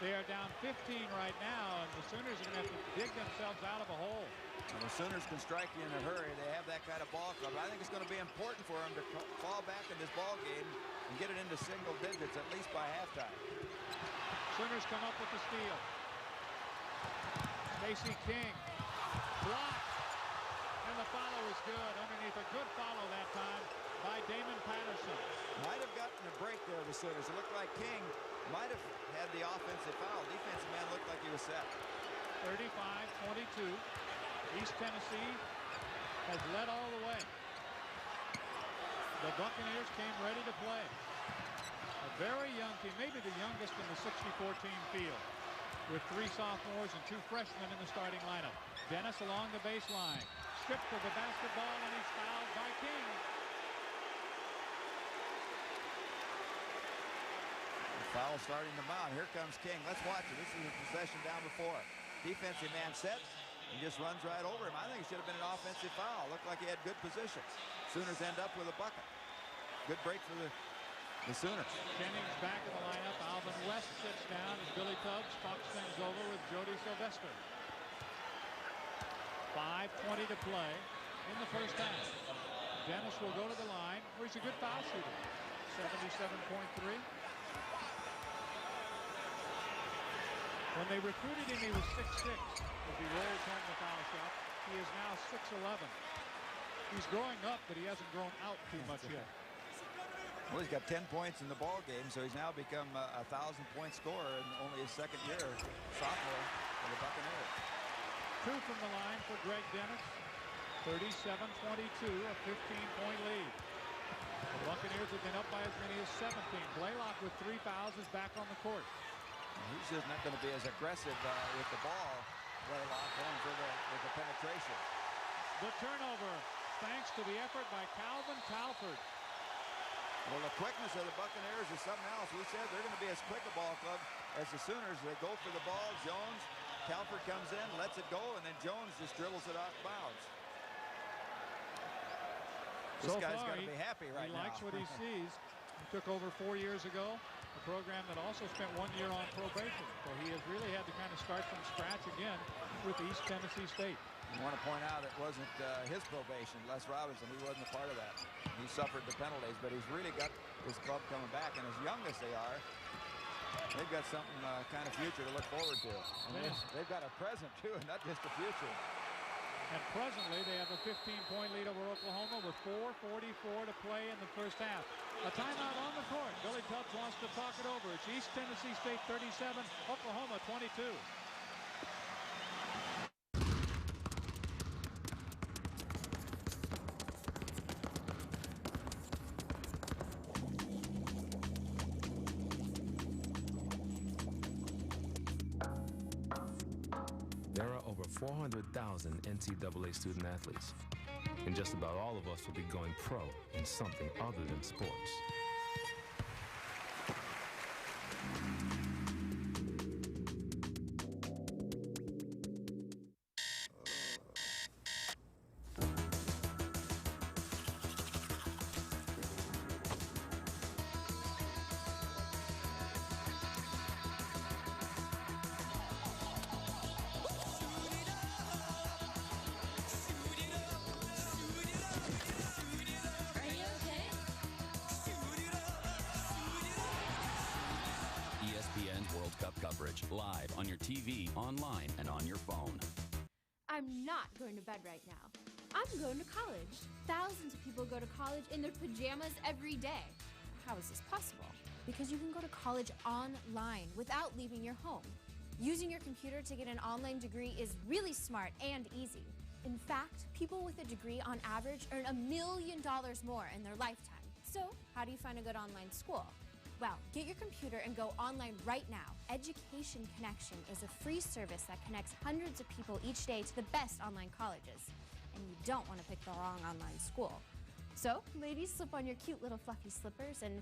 They are down 15 right now, and the Sooners are going to have to dig themselves out of a hole. And the Sooners can strike you in a hurry. They have that kind of ball club. I think it's going to be important for them to fall back in this ball game and get it into single digits, at least by halftime. Sooners come up with the steal. Stacey King blocked, and the follow is good underneath. A good follow that time by Damon Patterson. Might have gotten a break there, the Sooners. It looked like King might have had the offensive foul. Defensive man looked like he was set. 35-22. East Tennessee has led all the way. The Buccaneers came ready to play. A very young team, maybe the youngest in the 64-team field, with 3 sophomores and 2 freshmen in the starting lineup. Dennis along the baseline, stripped of the basketball, and he's fouled by King. The foul starting to mount. Here comes King. Let's watch it. This is a possession down before. Defensive man set. He just runs right over him. I think it should have been an offensive foul. Looked like he had good position. Sooners end up with a bucket. Good break for the Sooners. Jennings back in the lineup. Alvin West sits down as Billy Tubbs talks things over with Jody Sylvester. 5:20 to play in the first half. Dennis will go to the line where he's a good foul shooter. 77.3. When they recruited him, he was 6'6". As he rolls home the foul shot, he is now 6'11". He's growing up, but he hasn't grown out too much yet. Well, he's got 10 points in the ball game, so he's now become a 1,000-point scorer in only his second year, sophomore for the Buccaneers. 2 from the line for Greg Dennis. 37-22, a 15-point lead. The Buccaneers have been up by as many as 17. Blaylock with 3 fouls is back on the court. He's just not going to be as aggressive with the ball. Blaylock going for the penetration. The turnover, thanks to the effort by Calvin Talford. Well, the quickness of the Buccaneers is something else. We said they're going to be as quick a ball club as the Sooners. They go for the ball. Jones Telford comes in, lets it go, and then Jones just dribbles it off bounds. This guy's got to be happy right now. He likes what he sees. He took over 4 years ago, a program that also spent 1 year on probation. So he has really had to kind of start from scratch again with East Tennessee State. I want to point out it wasn't his probation, Les Robinson. He wasn't a part of that. He suffered the penalties, but he's really got his club coming back. And as young as they are, they've got something kind of future to look forward to. And they've got a present, too, and not just a future. And presently, they have a 15-point lead over Oklahoma with 4:44 to play in the first half. A timeout on the court. Billy Tubbs wants to talk it over. It's East Tennessee State 37, Oklahoma 22. There are over 400,000 NCAA student athletes, and just about all of us will be going pro in something other than sports. ESPN's World Cup coverage, live on your TV, online, and on your phone. I'm not going to bed right now. I'm going to college. Thousands of people go to college in their pajamas every day. How is this possible? Because you can go to college online without leaving your home. Using your computer to get an online degree is really smart and easy. In fact, people with a degree on average earn $1 million more in their lifetime. So, how do you find a good online school? Well, get your computer and go online right now. Education Connection is a free service that connects hundreds of people each day to the best online colleges. And you don't want to pick the wrong online school. So, ladies, slip on your cute little fluffy slippers, and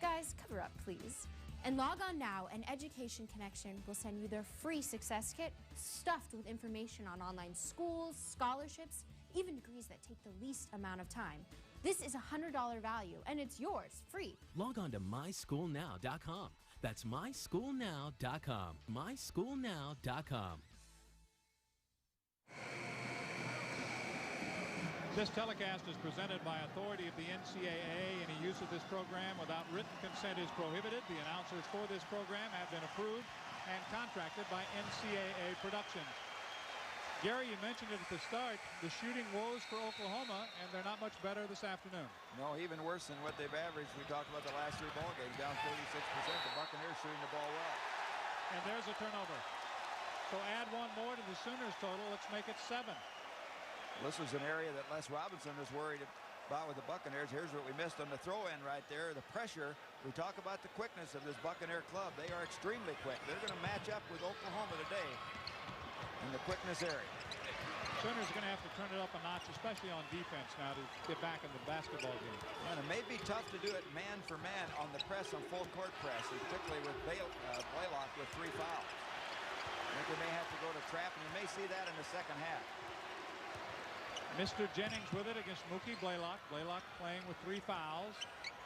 guys, cover up, please. And log on now, and Education Connection will send you their free success kit stuffed with information on online schools, scholarships, even degrees that take the least amount of time. This is a $100 value, and it's yours, free. Log on to myschoolnow.com. That's myschoolnow.com. myschoolnow.com. This telecast is presented by authority of the NCAA. Any use of this program without written consent is prohibited. The announcers for this program have been approved and contracted by NCAA Productions. Gary, you mentioned it at the start, the shooting woes for Oklahoma, and they're not much better this afternoon. No, even worse than what they've averaged. We talked about the last 3 ball games, down 36%. The Buccaneers shooting the ball well. And there's a turnover. So add one more to the Sooners total. Let's make it 7. This was an area that Les Robinson was worried about with the Buccaneers. Here's what we missed on the throw-in right there. The pressure. We talk about the quickness of this Buccaneer club. They are extremely quick. They're going to match up with Oklahoma today in the quickness area. Sooners are going to have to turn it up a notch, especially on defense now, to get back in the basketball game. And it may be tough to do it man for man on the press, on full court press, and particularly with Blaylock with 3 fouls. I think we may have to go to trap, and you may see that in the second half. Mr. Jennings with it against Mookie Blaylock. Blaylock playing with 3 fouls.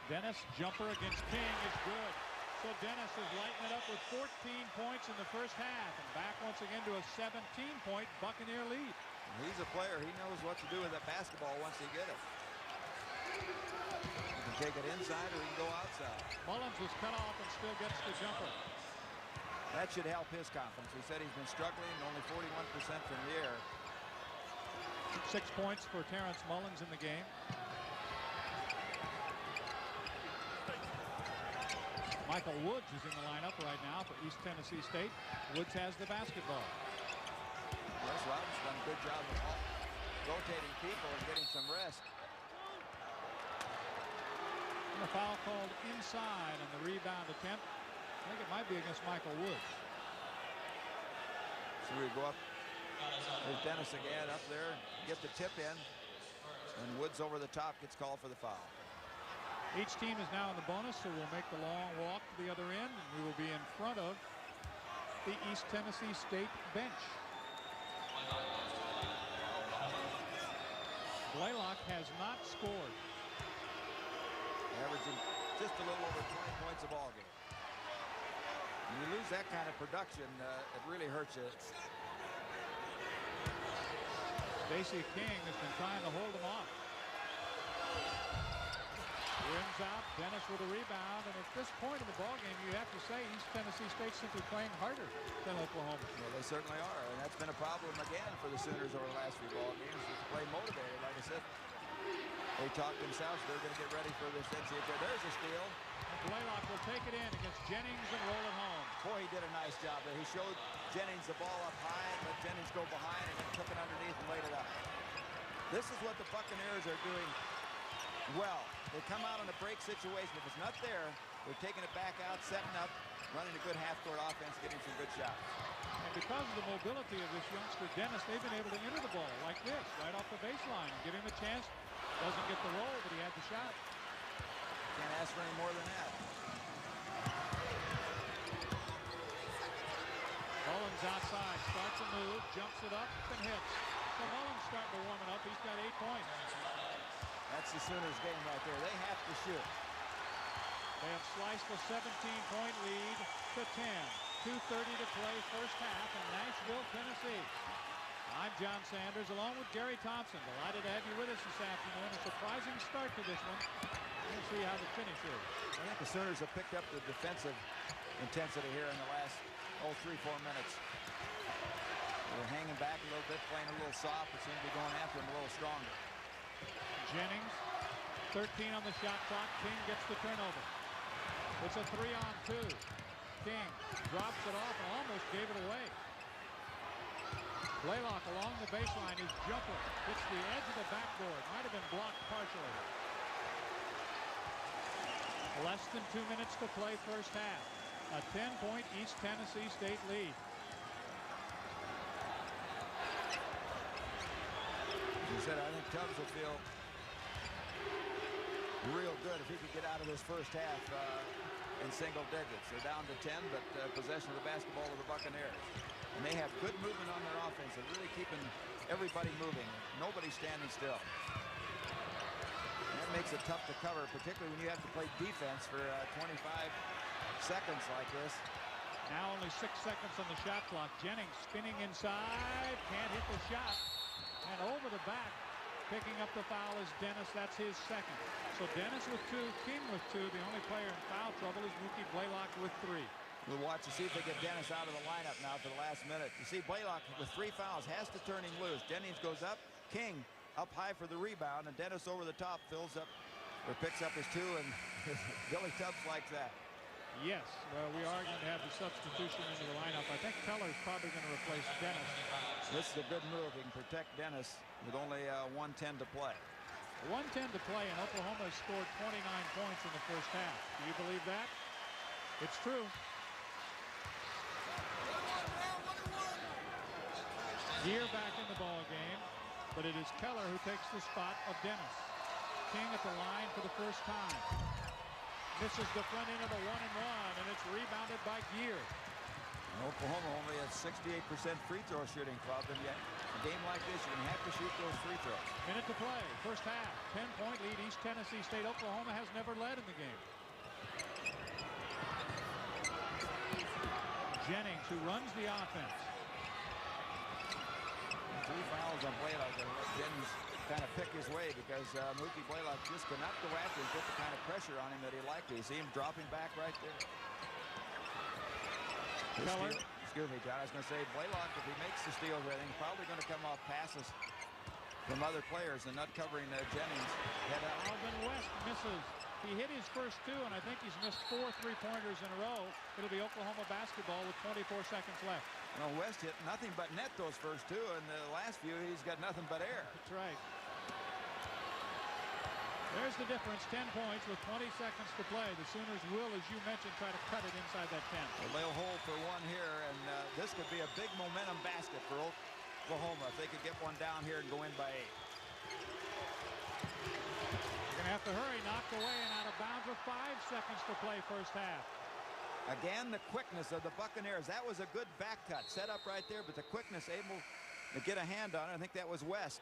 Dennis jumper against King is good. So Dennis is lighting it up with 14 points in the first half, and back once again to a 17-point Buccaneer lead. He's a player. He knows what to do with that basketball once he gets it. He can take it inside or he can go outside. Mullins was cut off and still gets the jumper. That should help his confidence. He said he's been struggling, only 41% from the air. 6 points for Terrence Mullins in the game. Michael Woods is in the lineup right now for East Tennessee State. Woods has the basketball. Les Robinson done a good job of rotating people and getting some rest. And a foul called inside on the rebound attempt. I think it might be against Michael Woods. So we go up. There's Dennis again up there. Get the tip in. And Woods over the top gets called for the foul. Each team is now in the bonus, so we'll make the long walk to the other end, and we will be in front of the East Tennessee State bench. Blaylock has not scored. Averaging just a little over 20 points a ball game. When you lose that kind of production, it really hurts you. Stacey King has been trying to hold him off. Rims out, Dennis with a rebound, and at this point in the ballgame, you have to say East Tennessee State simply playing harder than Oklahoma. Well, they certainly are, and that's been a problem again for the Sooners over the last few ball games. To play motivated, like I said, they talked themselves. They're going to get ready for this NCAA. There's a steal. Blaylock will take it in against Jennings and roll it home. Boy, he did a nice job there. He showed Jennings the ball up high and let Jennings go behind and then took it underneath and laid it up. This is what the Buccaneers are doing well. They come out in a break situation. If it's not there, they're taking it back out, setting up, running a good half-court offense, getting some good shots. And because of the mobility of this youngster, Dennis, they've been able to enter the ball like this, right off the baseline, and give him a chance. Doesn't get the roll, but he had the shot. Can't ask for any more than that. Mullins outside, starts a move, jumps it up, and hits. So Mullins starting to warm it up. He's got 8 points. That's the Sooners game right there. They have to shoot. They have sliced a 17-point lead to 10. 2:30 to play first half in Nashville, Tennessee. I'm John Sanders along with Gary Thompson. Delighted to have you with us this afternoon. A surprising start to this one. We'll see how the finish is. I think the Sooners have picked up the defensive intensity here in the last 3-4 minutes. They're hanging back a little bit, playing a little soft, but seem to be going after them a little stronger. Jennings, 13 on the shot clock. King gets the turnover. It's a 3-on-2. King drops it off and almost gave it away. Blaylock along the baseline. His jumper hits the edge of the backboard. Might have been blocked partially. Less than 2 minutes to play first half. A 10-point East Tennessee State lead. As you said, I think Tubbs will feel real good if he could get out of this first half in single digits. They're down to 10, but possession of the basketball of the Buccaneers. And they have good movement on their offense. They're really keeping everybody moving. Nobody standing still. And that makes it tough to cover, particularly when you have to play defense for 25 seconds like this. Now only 6 seconds on the shot clock. Jennings spinning inside. Can't hit the shot. And over the back, picking up the foul is Dennis. That's his second. So Dennis with 2, King with 2. The only player in foul trouble is Mookie Blaylock with 3. We'll watch to see if they get Dennis out of the lineup now for the last minute. You see Blaylock with 3 fouls has to turn him loose. Jennings goes up. King up high for the rebound. And Dennis over the top fills up or picks up his 2. And Billy Tubbs likes that. Yes, we are going to have the substitution into the lineup. I think Keller's probably going to replace Dennis. This is a good move. He can protect Dennis with only 1:10 to play. 1:10 to play, and Oklahoma has scored 29 points in the first half. Do you believe that? It's true. Gear back in the ball game, but it is Keller who takes the spot of Dennis. King at the line for the first time. Misses the front end of the 1-and-1, and it's rebounded by Gear. Oklahoma only has 68% free throw shooting club, and yet a game like this, you're going to have to shoot those free throws. Minute to play, first half. 10-point lead, East Tennessee State. Oklahoma has never led in the game. Jennings, who runs the offense. 3 fouls on Blaylock, and let Jennings kind of pick his way because Mookie Blaylock just cannot go after and put the kind of pressure on him that he liked to. You see him dropping back right there. Keller. Excuse me, John. I was going to say Blaylock, if he makes the steals, I think he's probably going to come off passes from other players and not covering Jennings. Alvin West misses. He hit his first 2, and I think he's missed 4 3-pointers in a row. It'll be Oklahoma basketball with 24 seconds left. Well, West hit nothing but net those first 2, and the last few he's got nothing but air. That's right. There's the difference, 10 points with 20 seconds to play. The Sooners will, as you mentioned, try to cut it inside that 10. Well, they'll hold for 1 here, and this could be a big momentum basket for Oklahoma if they could get one down here and go in by 8. They're going to have to hurry, knocked away and out of bounds with 5 seconds to play first half. Again, the quickness of the Buccaneers. That was a good back cut set up right there, but the quickness able to get a hand on it. I think that was West.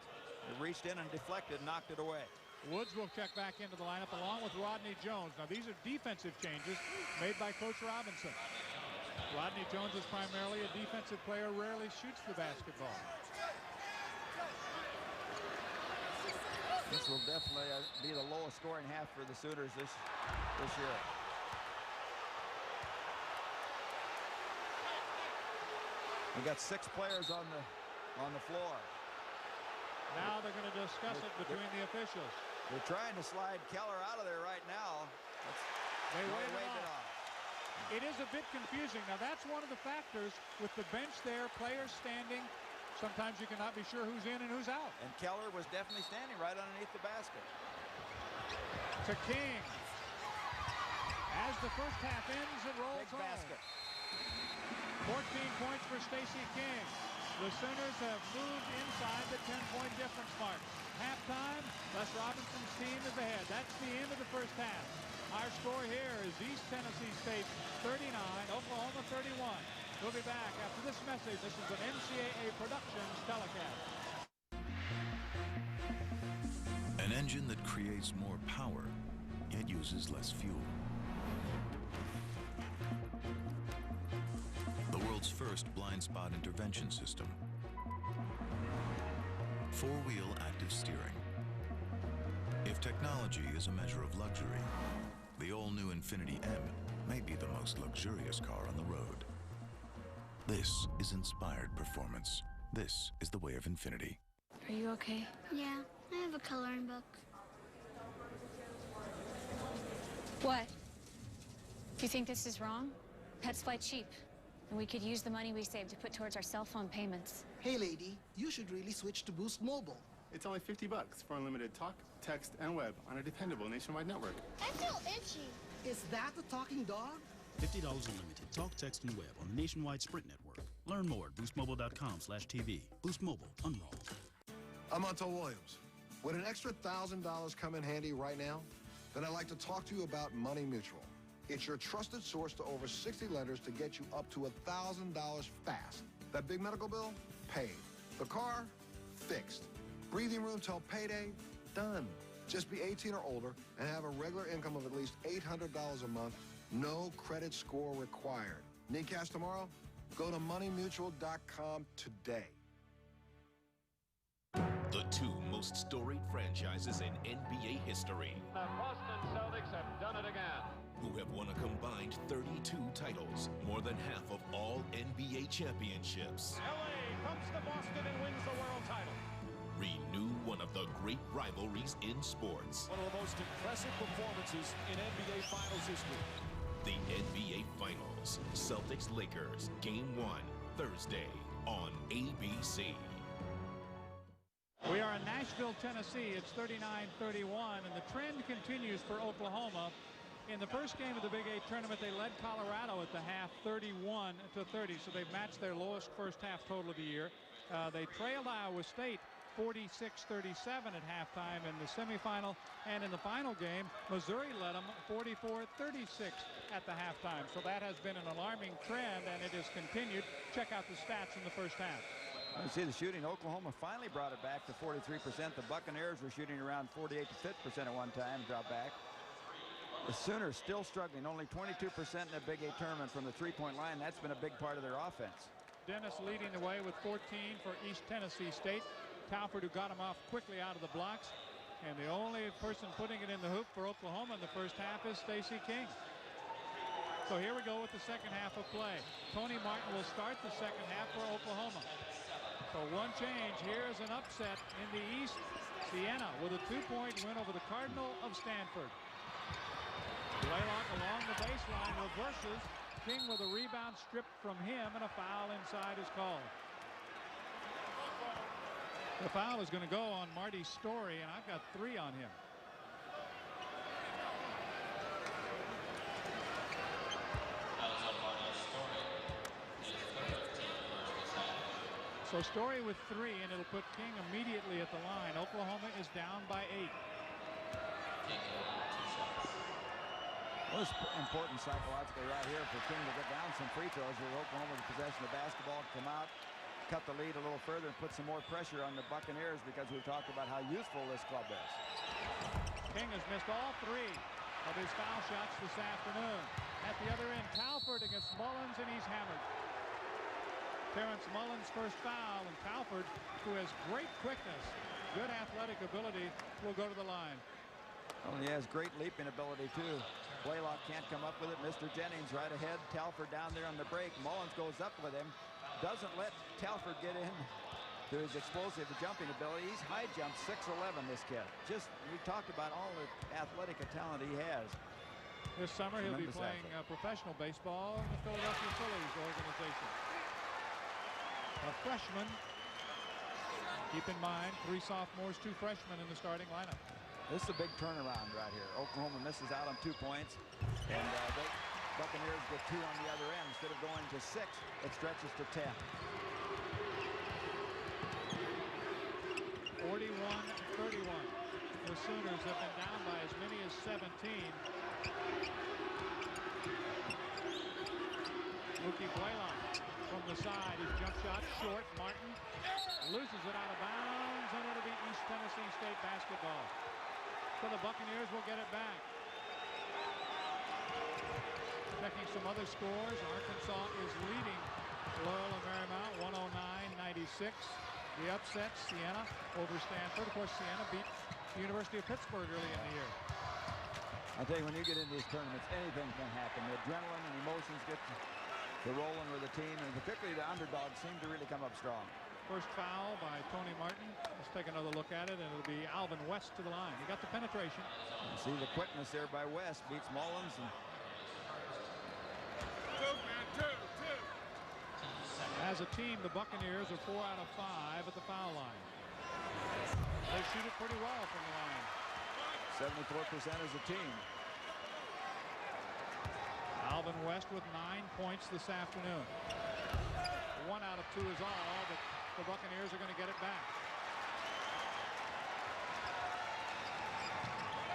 It reached in and deflected, knocked it away. Woods will check back into the lineup along with Rodney Jones. Now, these are defensive changes made by Coach Robinson. Rodney Jones is primarily a defensive player, rarely shoots the basketball. This will definitely be the lowest scoring half for the Sooners this year. We got 6 players on the floor. Now they're going to discuss it between the officials. They're trying to slide Keller out of there right now. They waved it off. It is a bit confusing. Now that's one of the factors with the bench there, players standing. Sometimes you cannot be sure who's in and who's out. And Keller was definitely standing right underneath the basket. To King. As the first half ends, it rolls Big basket. 14 points for Stacey King. The Sooners have moved inside the 10-point difference mark. Halftime, Les Robinson's team is ahead. That's the end of the first half. Our score here is East Tennessee State 39, Oklahoma 31. We'll be back after this message. This is an NCAA Productions telecast. An engine that creates more power, yet uses less fuel. The world's first blind spot intervention system. 4-wheel active steering. If technology is a measure of luxury, the all-new Infiniti M may be the most luxurious car on the road. This is inspired performance. This is the way of Infiniti. Are you okay? Yeah, I have a coloring book. What? Do you think this is wrong? Pets fly cheap, and we could use the money we saved to put towards our cell phone payments. Hey, lady, you should really switch to Boost Mobile. It's only $50 for unlimited talk, text, and web on a dependable nationwide network. I feel itchy. Is that a talking dog? $50 unlimited talk, text, and web on the nationwide Sprint network. Learn more at boostmobile.com/TV. Boost Mobile, unrolled. I'm Otto Williams. Would an extra $1,000 come in handy right now? Then I'd like to talk to you about Money Mutual. It's your trusted source to over 60 lenders to get you up to $1,000 fast. That big medical bill? Paid. The car? Fixed. Breathing room till payday? Done. Just be 18 or older and have a regular income of at least $800 a month. No credit score required. Need cash tomorrow? Go to moneymutual.com today. The 2 most storied franchises in NBA history. The Boston Celtics have done it again. Who have won a combined 32 titles, more than half of all NBA championships. LA comes to Boston and wins the world title. Renew one of the great rivalries in sports. One of the most impressive performances in NBA Finals history. The NBA Finals, Celtics-Lakers, Game 1, Thursday on ABC. We are in Nashville, Tennessee. It's 39-31, and the trend continues for Oklahoma. In the first game of the Big 8 tournament, they led Colorado at the half 31-30, so they've matched their lowest first half total of the year. They trailed Iowa State 46-37 at halftime in the semifinal, and in the final game, Missouri led them 44-36 at the halftime. So that has been an alarming trend, and it has continued. Check out the stats in the first half. You see the shooting. Oklahoma finally brought it back to 43%. The Buccaneers were shooting around 48% at one time, dropped back. The Sooners still struggling, only 22% in the Big 8 tournament from the three-point line. That's been a big part of their offense. Dennis leading the way with 14 for East Tennessee State. Talford, who got him off quickly out of the blocks. And the only person putting it in the hoop for Oklahoma in the first half is Stacey King. So here we go with the second half of play. Tony Martin will start the second half for Oklahoma. So one change. Here is an upset in the East. Siena with a 2-point win over the Cardinal of Stanford. Blaylock along the baseline reverses. King with a rebound stripped from him, and a foul inside is called. The foul is going to go on Marty Story, and I've got 3 on him. So Story with 3, and it'll put King immediately at the line. Oklahoma is down by 8. Well, it's important psychologically right here for King to get down some free throws with Oklahoma with possession of basketball, come out, cut the lead a little further, and put some more pressure on the Buccaneers because we've talked about how useful this club is. King has missed all 3 of his foul shots this afternoon. At the other end, Talford against Mullins, and he's hammered. Terrence Mullins' first foul, and Talford, who has great quickness, good athletic ability, will go to the line. Well, he has great leaping ability, too. Blaylock can't come up with it. Mr. Jennings right ahead. Talford down there on the break. Mullins goes up with him. Doesn't let Talford get in to his explosive jumping ability. He's high jump 6'11", this kid. Just, we talked about all the athletic talent he has. This summer he'll be playing professional baseball in the Philadelphia Phillies organization. A freshman. Keep in mind, 3 sophomores, 2 freshmen in the starting lineup. This is a big turnaround right here. Oklahoma misses out on 2 points, and the Buccaneers get 2 on the other end. Instead of going to 6, it stretches to 10. 41-31. The Sooners have been down by as many as 17. Mookie Blaylock from the side. His jump shot short. Martin loses it out of bounds, and it'll be East Tennessee State basketball. So the Buccaneers will get it back. Checking some other scores. Arkansas is leading Loyola Marymount 109-96. The upset, Siena over Stanford. Of course, Siena beat the University of Pittsburgh early in the year. I tell you, when you get into these tournaments, anything can happen. The adrenaline and emotions get to rolling with the team, and particularly the underdogs seem to really come up strong. First foul by Tony Martin. Let's take another look at it, and it'll be Alvin West to the line. He got the penetration. You see the quickness there by West. Beats Mullins. And as a team, the Buccaneers are 4 out of 5 at the foul line. They shoot it pretty well from the line. 74% as a team. Alvin West with 9 points this afternoon. 1 out of 2 is all, but the Buccaneers are going to get it back.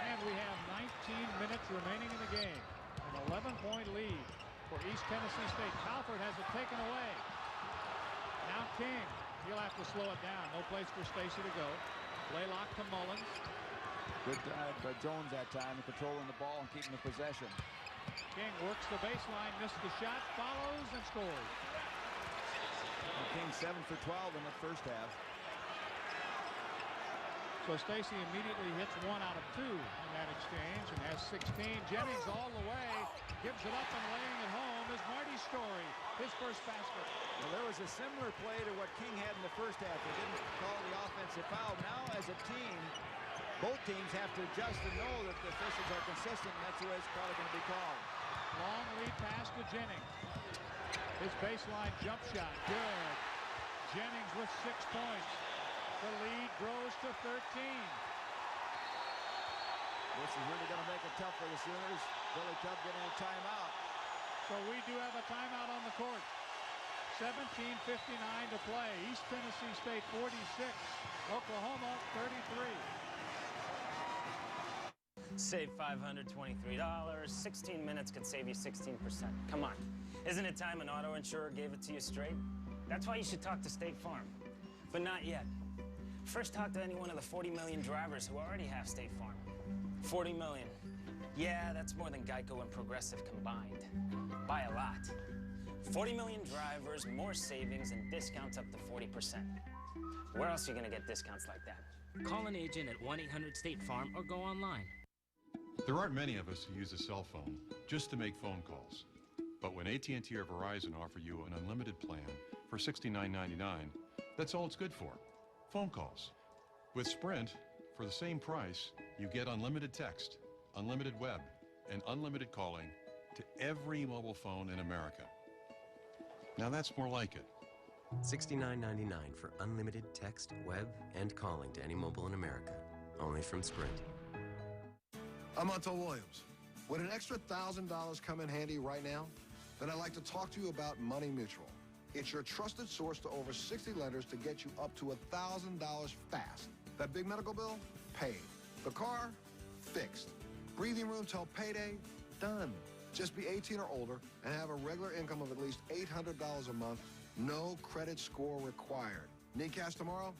And we have 19 minutes remaining in the game. An 11-point lead for East Tennessee State. Talford has it taken away. Now King. He'll have to slow it down. No place for Stacy to go. Blaylock to Mullins. Good drive by Jones that time, controlling the ball and keeping the possession. King works the baseline, missed the shot, follows, and scores. King 7 for 12 in the first half. So Stacy immediately hits 1 out of 2 in that exchange and has 16. Jennings all the way, gives it up, and laying it home is Marty Story, his first basket. Well, there was a similar play to what King had in the first half. They didn't call the offensive foul. Now, as a team, both teams have to adjust and know that the officials are consistent, and that's the way it's probably going to be called. Long lead pass to Jennings. His baseline jump shot, good. Jennings with 6 points. The lead grows to 13. This is really going to make it tough for the Sooners. Billy Tubb getting a timeout. So we do have a timeout on the court. 17:59 to play. East Tennessee State 46. Oklahoma 33. Save $523. 16 minutes could save you 16%. Come on. Isn't it time an auto insurer gave it to you straight? That's why you should talk to State Farm. But not yet. First, talk to any one of the 40 million drivers who already have State Farm. 40 million. Yeah, that's more than Geico and Progressive combined. By a lot. 40 million drivers, more savings, and discounts up to 40%. Where else are you going to get discounts like that? Call an agent at 1-800-STATE-FARM or go online. There aren't many of us who use a cell phone just to make phone calls. But when AT&T or Verizon offer you an unlimited plan for $69.99, that's all it's good for. Phone calls. With Sprint, for the same price, you get unlimited text, unlimited web, and unlimited calling to every mobile phone in America. Now that's more like it. $69.99 for unlimited text, web, and calling to any mobile in America. Only from Sprint. I'm Montel Williams. Would an extra $1,000 come in handy right now? Then I'd like to talk to you about Money Mutual. It's your trusted source to over 60 lenders to get you up to $1,000 fast. That big medical bill? Paid. The car? Fixed. Breathing room till payday? Done. Just be 18 or older and have a regular income of at least $800 a month. No credit score required. Need cash tomorrow?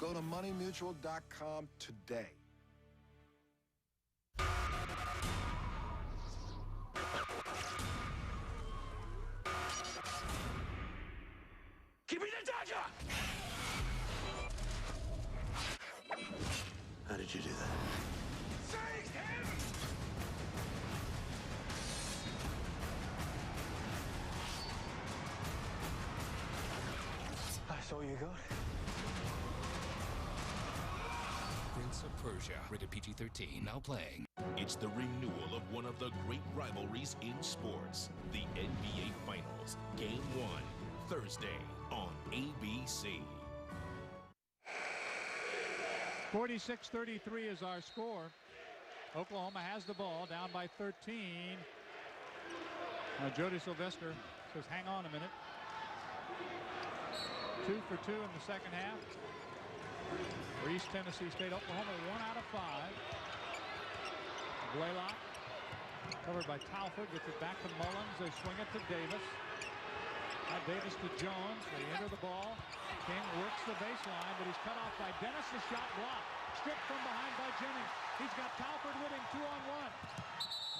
Go to moneymutual.com today. Give me the dagger! How did you do that? Save him! I saw you got it. Prince of Persia, rated PG-13, now playing. It's the renewal of one of the great rivalries in sports, the NBA Finals, Game 1, Thursday on ABC. 46-33 is our score. Oklahoma has the ball, down by 13. Now Jody Sylvester says, hang on a minute. 2 for 2 in the second half. For East Tennessee State, Oklahoma 1 out of 5. Blaylock, covered by Talford, gets it back to Mullins. They swing it to Davis. Now Davis to Jones. They enter the ball. King works the baseline, but he's cut off by Dennis. The shot blocked. Stripped from behind by Jennings. He's got Talford with him, 2-on-1.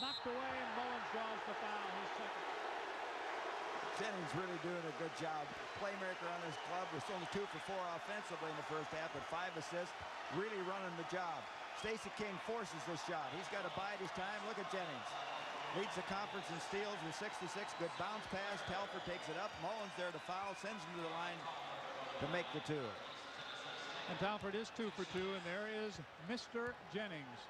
Knocked away, and Mullins draws the foul. His second. Jennings really doing a good job. Playmaker on his club. Was only 2 for 4 offensively in the first half, but 5 assists. Really running the job. Stacey King forces this shot. He's got to bide his time. Look at Jennings. Leads the conference in steals with 66. Good bounce pass. Talford takes it up. Mullins there to foul. Sends him to the line to make the 2. And Talford is 2 for 2, and there is Mr. Jennings.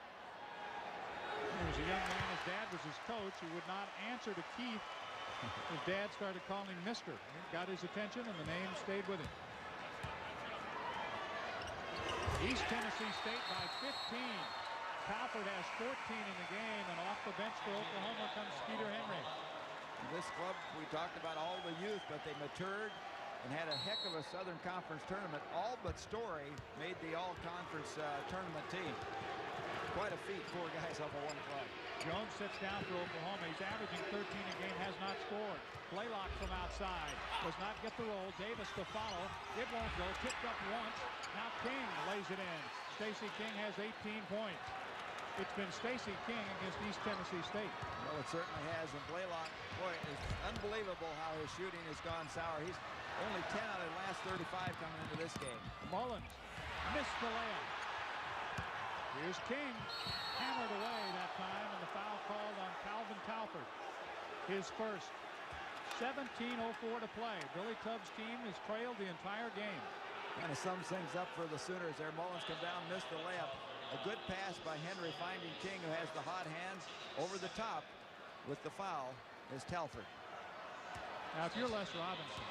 He was a young man. His dad was his coach. He would not answer to Keith. His dad started calling him Mr. It got his attention, and the name stayed with him. East Tennessee State by 15. Talford has 14 in the game, and off the bench for Oklahoma comes Skeeter Henry. This club, we talked about all the youth, but they matured and had a heck of a Southern Conference tournament. All but Story made the all-conference tournament team. Quite a feet, 4 guys off of 1 club. Jones sits down for Oklahoma. He's averaging 13 a game, has not scored. Blaylock from outside does not get the roll. Davis to follow. It won't go. Tipped up once. Now King lays it in. Stacey King has 18 points. It's been Stacey King against East Tennessee State. Well, it certainly has. And Blaylock, boy, it's unbelievable how his shooting has gone sour. He's only 10 out of the last 35 coming into this game. Mullins missed the layup. Here's King, hammered away that time, and the foul called on Calvin Talford. His first. 17:04 to play. Billy Tubbs' team has trailed the entire game. Kind of sums things up for the Sooners there. Mullins come down, missed the layup. A good pass by Henry, finding King, who has the hot hands. Over the top with the foul is Talford. Now, if you're Les Robinson,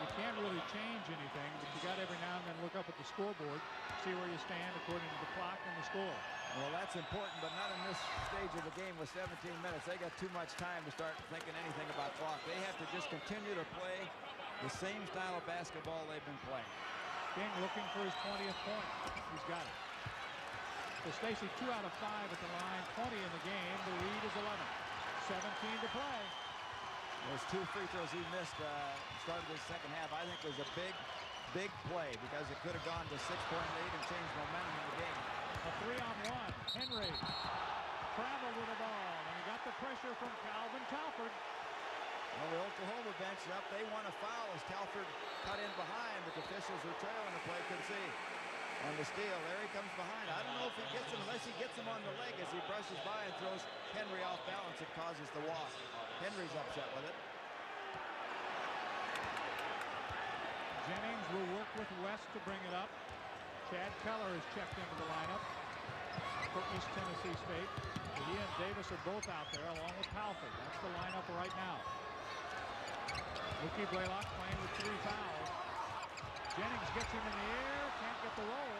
you can't really change anything, but you got every now and then look up at the scoreboard, see where you stand according to the clock and the score. Well, that's important, but not in this stage of the game with 17 minutes. They got too much time to start thinking anything about clock. They have to just continue to play the same style of basketball they've been playing. King looking for his 20th point. He's got it. So Stacey 2 out of 5 at the line, 20 in the game. The lead is 11. 17 to play. Those 2 free throws he missed started the second half. I think was a big play because it could have gone to 6-point lead and changed momentum in the game. A 3-on-1. Henry traveled with the ball, and he got the pressure from Calvin Talford. Well, the Oklahoma bench up. They want a foul as Talford cut in behind, but the officials were trailing the play. Could see on the steal. There he comes behind. I don't know if he gets him unless he gets him on the leg as he brushes by and throws Henry off balance. It causes the walk. Henry's upset with it. Jennings will work with West to bring it up. Chad Keller is checked into the lineup for East Tennessee State. He and Davis are both out there along with Talford. That's the lineup right now. Ricky Blaylock playing with 3 fouls. Jennings gets him in the air, can't get the roll.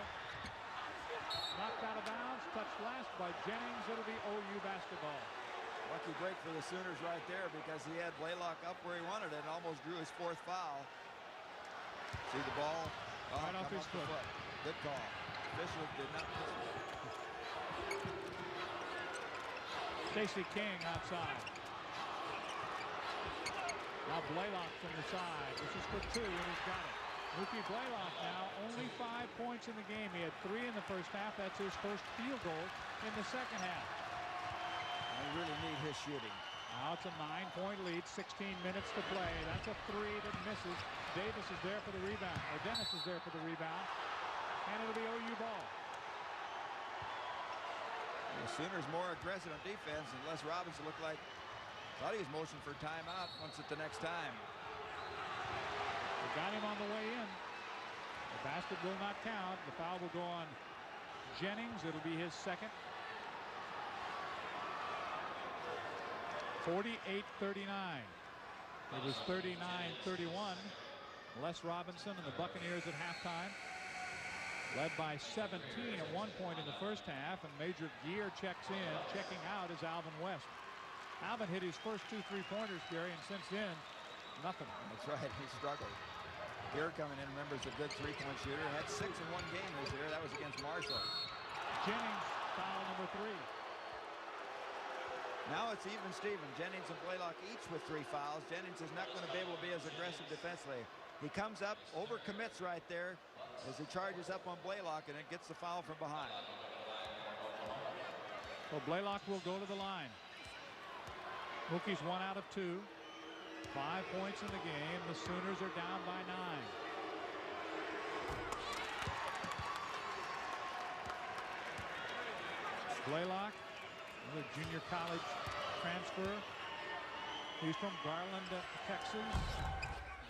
Knocked out of bounds, touched last by Jennings. It'll be OU basketball. Lucky break for the Sooners right there because he had Blaylock up where he wanted it and almost drew his 4th foul. See the ball? Right off his foot. Good call. Official did not miss it. Stacey King outside. Now Blaylock from the side. This is for 2, and he's got it. Mookie Blaylock now only 5 points in the game. He had 3 in the first half. That's his first field goal in the second half. They really need his shooting. Now it's a 9-point lead, 16 minutes to play. That's a 3 that misses. Davis is there for the rebound, or Dennis is there for the rebound, and it'll be OU ball. The Sooners more aggressive on defense, and Les Robinson looked like thought he was motioning for timeout once at the next time. Got him on the way in. The basket will not count. The foul will go on Jennings. It'll be his second. 48-39. It was 39-31. Les Robinson and the Buccaneers at halftime led by 17 at one point in the first half, and Major Gear checks in. Checking out is Alvin West. Alvin hit his first 2 3-pointers, Gary, and since then, nothing. That's right. He struggled. Gear coming in, remember, is a good 3-point shooter. Had 6 in one game this year. That was against Marshall. Jennings, foul number 3. Now it's even Steven. Jennings and Blaylock each with 3 fouls. Jennings is not going to be able to be as aggressive defensively. He comes up, overcommits right there as he charges up on Blaylock, and it gets the foul from behind. So Blaylock will go to the line. Mookie's 1 out of 2. 5 points in the game. The Sooners are down by 9. Blaylock, another junior college transfer. He's from Garland, Texas.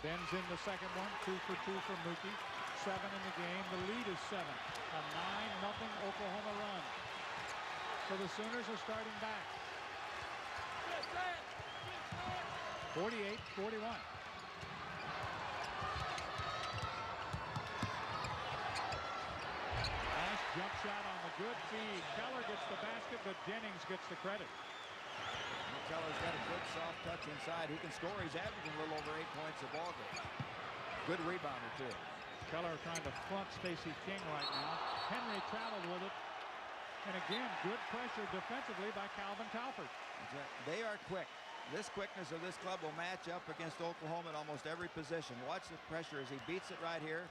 Ben's in the second one. 2 for 2 for Mookie. 7 in the game. The lead is 7. A 9-0 Oklahoma run. So the Sooners are starting back. 48-41. Nice jump shot on the good feed. Keller gets the basket, but Jennings gets the credit. Keller's got a good soft touch inside. He can score. He's averaging a little over 8 points a ball game. Good rebounder, too. Keller trying to front Stacey King right now. Henry traveled with it. And again, good pressure defensively by Calvin Talford. They are quick. This quickness of this club will match up against Oklahoma at almost every position. Watch the pressure as he beats it right here,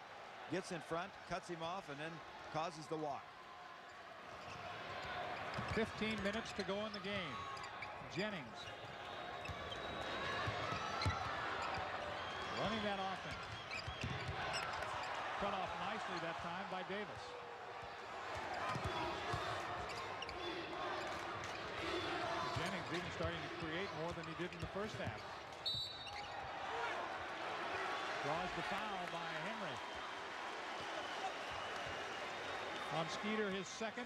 gets in front, cuts him off, and then causes the walk. 15 minutes to go in the game. Jennings running that offense. Cut off nicely that time by Davis. Jennings even starting to create more than he did in the first half. Draws the foul by Henry. On Skeeter, his second.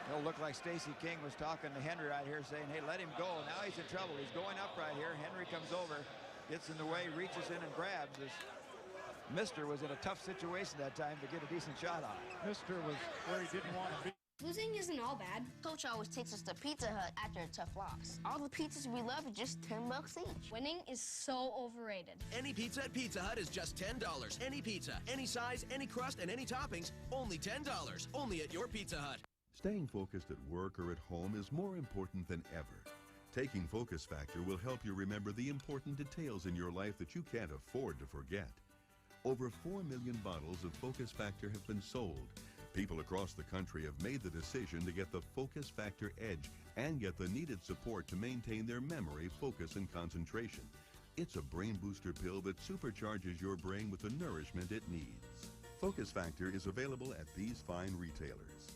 It'll look like Stacey King was talking to Henry right here, saying, hey, let him go. Now he's in trouble. He's going up right here. Henry comes over, gets in the way, reaches in and grabs. This Mister was in a tough situation that time to get a decent shot on. Mister was where he didn't want to be. Losing isn't all bad. Coach always takes us to Pizza Hut after a tough loss. All the pizzas we love are just $10 each. Winning is so overrated. Any pizza at Pizza Hut is just $10. Any pizza, any size, any crust, and any toppings, only $10. Only at your Pizza Hut. Staying focused at work or at home is more important than ever. Taking Focus Factor will help you remember the important details in your life that you can't afford to forget. Over 4 million bottles of Focus Factor have been sold. People across the country have made the decision to get the Focus Factor Edge and get the needed support to maintain their memory, focus, and concentration. It's a brain booster pill that supercharges your brain with the nourishment it needs. Focus Factor is available at these fine retailers.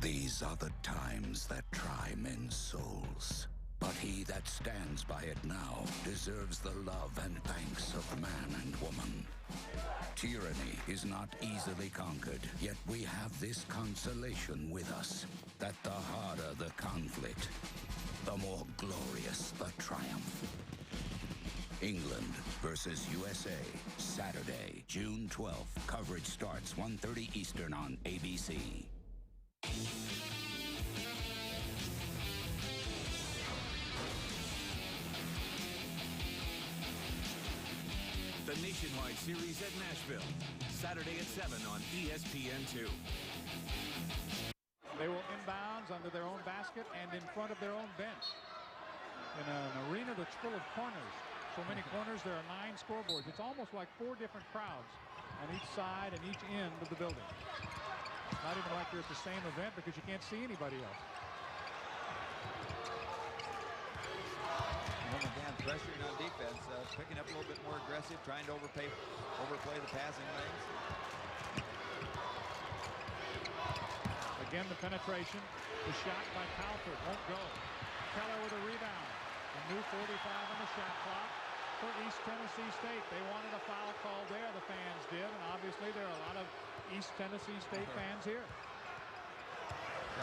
These are the times that try men's souls. But he that stands by it now deserves the love and thanks of man and woman. Tyranny is not easily conquered, yet we have this consolation with us, that the harder the conflict, the more glorious the triumph. England versus USA, Saturday, June 12th. Coverage starts 1:30 Eastern on ABC. The Nationwide Series at Nashville, Saturday at 7 on ESPN2. They will inbounds under their own basket and in front of their own bench. In an arena that's full of corners. So many corners, there are 9 scoreboards. It's almost like 4 different crowds on each side and each end of the building. It's not even like you're at the same event because you can't see anybody else. Home again pressuring on defense, picking up a little bit more aggressive, trying to overplay the passing lanes. Again, the penetration. The shot by Calford won't go. Keller with a rebound. A new 45 on the shot clock for East Tennessee State. They wanted a foul call there, the fans did, and obviously there are a lot of East Tennessee State fans here.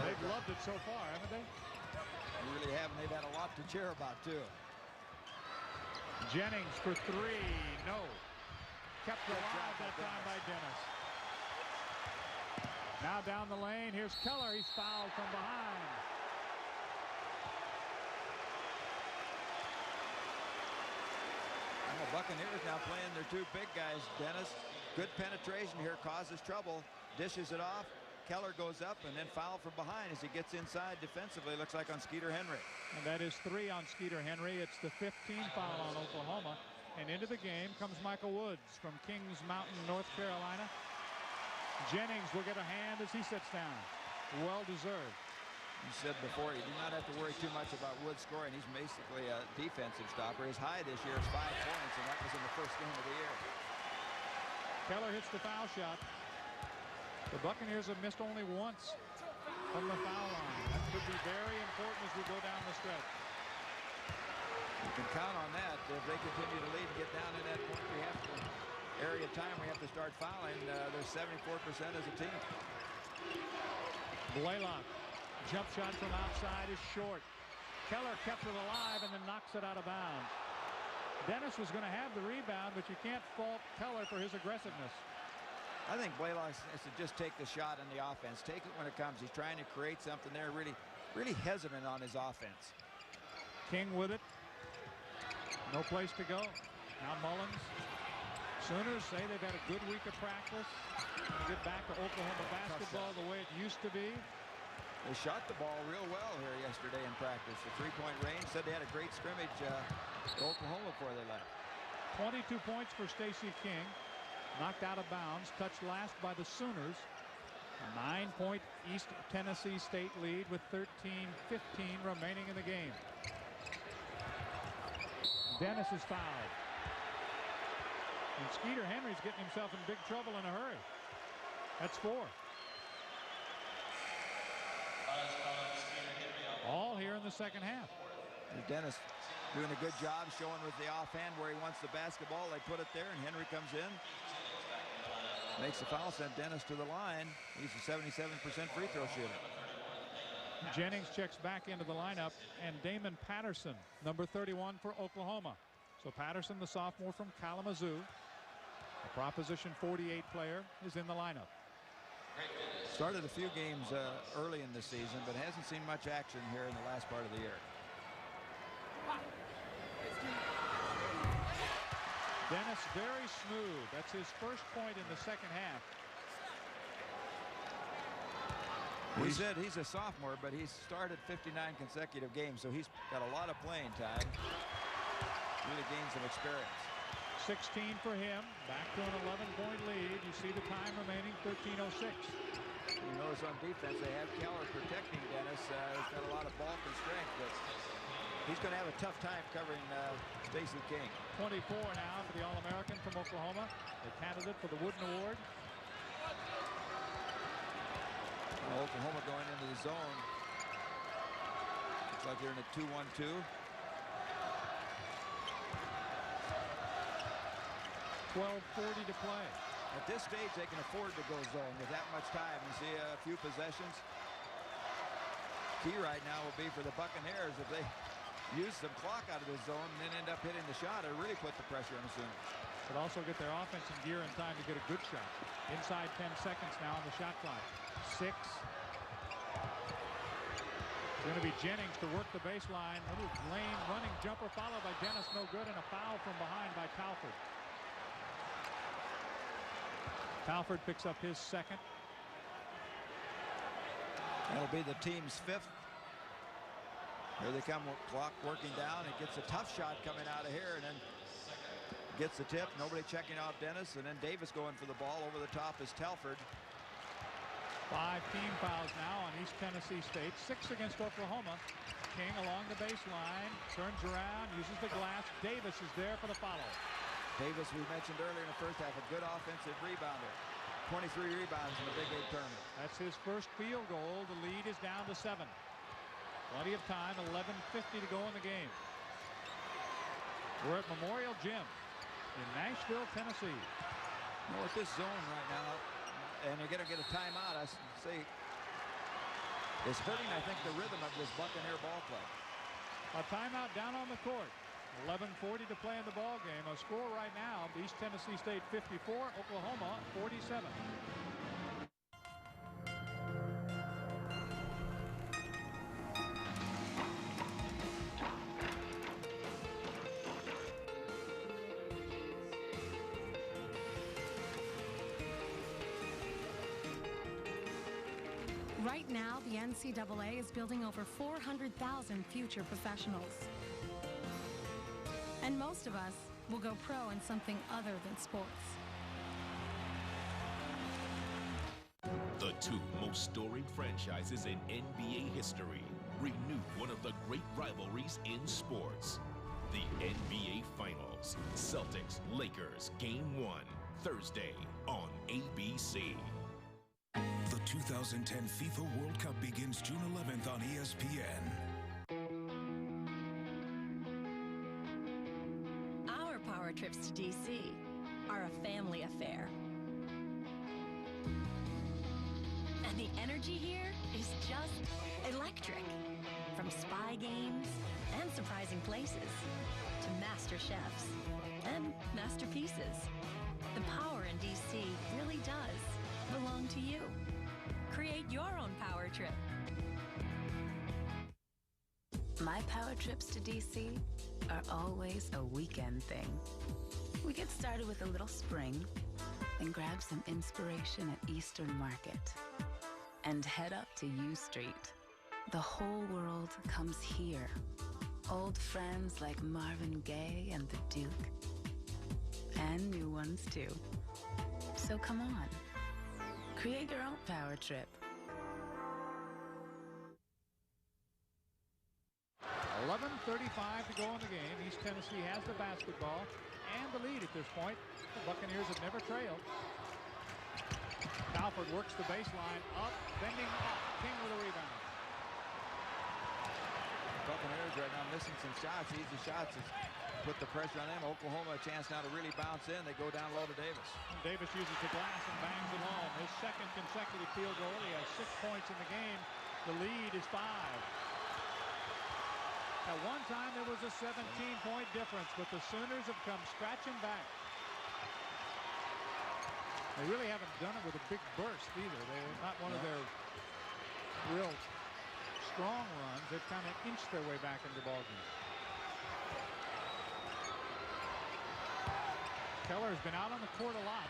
They've loved it so far, haven't they? They really have, and they've had a lot to cheer about, too. Jennings for 3, no. Kept alive that time by Dennis. Now down the lane, here's Keller. He's fouled from behind. And the Buccaneers now playing their 2 big guys. Dennis, good penetration here, causes trouble, dishes it off. Keller goes up and then foul from behind as he gets inside defensively, looks like on Skeeter Henry. And that is 3 on Skeeter Henry. It's the 15th foul on Oklahoma. And into the game comes Michael Woods from Kings Mountain, North Carolina. Jennings will get a hand as he sits down. Well deserved. You said before, you do not have to worry too much about Woods scoring. He's basically a defensive stopper. His high this year is 5 points, and that was in the first game of the year. Keller hits the foul shot. The Buccaneers have missed only once from the foul line. That could be very important as we go down the stretch. You can count on that. If they continue to lead and get down in that point, we have to area time. We have to start fouling. They're 74% as a team. Blaylock, jump shot from outside is short. Keller kept it alive and then knocks it out of bounds. Dennis was going to have the rebound, but you can't fault Keller for his aggressiveness. I think Blaylock has to just take the shot on the offense. Take it when it comes. He's trying to create something there. Really hesitant on his offense. King with it. No place to go. Now Mullins. Sooners say they've had a good week of practice. To get back to Oklahoma basketball the way it used to be. They shot the ball real well here yesterday in practice. The 3-point range. Said they had a great scrimmage at Oklahoma before they left. 22 points for Stacey King. Knocked out of bounds. Touched last by the Sooners. A 9-point East Tennessee State lead with 13-15 remaining in the game. Dennis is fouled. And Skeeter Henry's getting himself in big trouble in a hurry. That's 4. All here in the second half. Dennis doing a good job showing with the offhand where he wants the basketball. They put it there and Henry comes in. Makes the foul, sent Dennis to the line. He's a 77% free throw shooter. Jennings checks back into the lineup, and Damon Patterson, number 31 for Oklahoma. So Patterson, the sophomore from Kalamazoo, a Proposition 48 player, is in the lineup. Started a few games early in the season, but hasn't seen much action here in the last part of the year. Dennis very smooth. That's his first point in the second half. We said he's a sophomore, but he's started 59 consecutive games, so he's got a lot of playing time. Really gained some experience. 16 for him. Back to an 11-point lead. You see the time remaining, 13:06. You notice on defense they have Keller protecting Dennis. He's got a lot of bulk and strength, but he's going to have a tough time covering Stacey King. 24 now for the All-American from Oklahoma, the candidate for the Wooden Award. Oklahoma going into the zone. Looks like they're in a 2-1-2. 12:40 to play. At this stage, they can afford to go zone with that much time. You see a few possessions. Key right now will be for the Buccaneers if they use some clock out of the zone and then end up hitting the shot or really put the pressure on the Sooners. But also get their offense in gear in time to get a good shot. Inside 10 seconds now on the shot clock. 6. It's going to be Jennings to work the baseline. Little lane running jumper followed by Dennis, no good, and a foul from behind by Calford. Calford picks up his second. That'll be the team's 5th. Here they come, clock working down. It gets a tough shot coming out of here, and then gets the tip. Nobody checking off Dennis, and then Davis going for the ball. Over the top is Telford. 5 team fouls now on East Tennessee State. 6 against Oklahoma. King along the baseline, turns around, uses the glass. Davis is there for the follow. Davis, we mentioned earlier in the first half, a good offensive rebounder. 23 rebounds in the Big 8 tournament. That's his first field goal. The lead is down to 7. Plenty of time, 11:50 to go in the game. We're at Memorial Gym in Nashville, Tennessee. Well, with this zone right now, and they're going to get a timeout, I say, it's hurting, I think, the rhythm of this Buccaneer ball club. A timeout down on the court. 11:40 to play in the ball game. A score right now, East Tennessee State 54, Oklahoma 47. Right now, the NCAA is building over 400,000 future professionals. And most of us will go pro in something other than sports. The 2 most storied franchises in NBA history renew one of the great rivalries in sports. The NBA Finals, Celtics-Lakers Game 1, Thursday on ABC. The 2010 FIFA World Cup begins June 11th on ESPN. Our power trips to DC are a family affair. And the energy here is just electric. From spy games and surprising places to master chefs and masterpieces. The power in DC really does belong to you. Create your own power trip. My power trips to DC are always a weekend thing. We get started with a little spring, then grab some inspiration at Eastern Market, and head up to U Street. The whole world comes here. Old friends like Marvin Gaye and the Duke, and new ones too. So come on. Create your own power trip. 11:35 to go in the game. East Tennessee has the basketball and the lead at this point. The Buccaneers have never trailed. Telford works the baseline up, bending up. King with a rebound. Buccaneers right now missing some shots, easy shots. Put the pressure on them. Oklahoma a chance now to really bounce in. They go down low to Davis. Davis uses the glass and bangs it home. His second consecutive field goal. He has 6 points in the game. The lead is 5. At one time there was a 17-point difference, but the Sooners have come scratching back. They really haven't done it with a big burst either. They're not one of their real strong runs. They've kind of inched their way back into the ballgame. Keller's been out on the court a lot,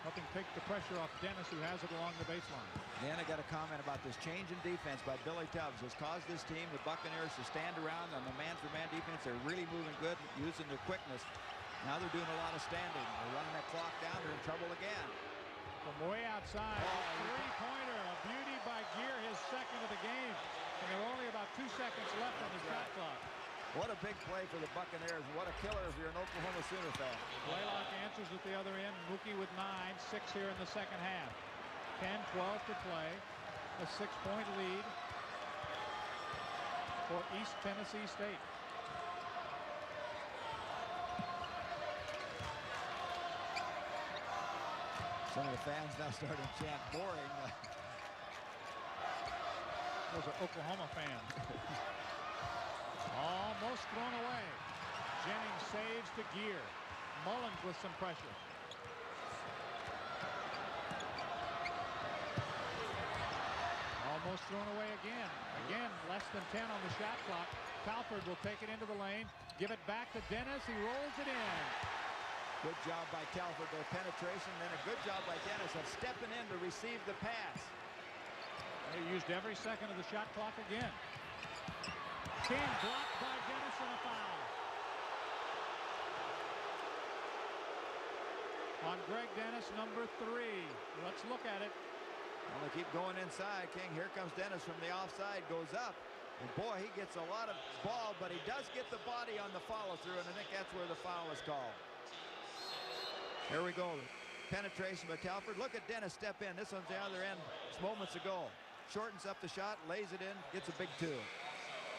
helping take the pressure off Dennis, who has it along the baseline. Dan, I got a comment about this change in defense by Billy Tubbs has caused this team, the Buccaneers, to stand around on the man-for-man defense. They're really moving good, using their quickness. Now they're doing a lot of standing. They're running that clock down. They're in trouble again. From way outside, three-pointer, a beauty by Gear, his second of the game. And there are only about 2 seconds left on the shot clock. What a big play for the Buccaneers. What a killer if you're an Oklahoma Sooner fan. Blaylock answers at the other end. Mookie with 9, 6 here in the second half. 10-12 to play. A 6-point lead for East Tennessee State. Some of the fans now starting to chant boring. Those are Oklahoma fans. Almost thrown away. Jennings saves to Gear. Mullins with some pressure. Almost thrown away again. Again, less than 10 on the shot clock. Telford will take it into the lane. Give it back to Dennis. He rolls it in. Good job by Telford, their penetration, and a good job by Dennis of stepping in to receive the pass. They used every second of the shot clock again. King blocked by Dennis and a foul. On Greg Dennis, number 3. Let's look at it. Well, they keep going inside. King, here comes Dennis from the offside, goes up. And boy, he gets a lot of ball, but he does get the body on the follow-through, and I think that's where the foul is called. Here we go. Penetration by Telford. Look at Dennis step in. This one's the other end. It's moments ago. Shortens up the shot, lays it in, gets a big 2.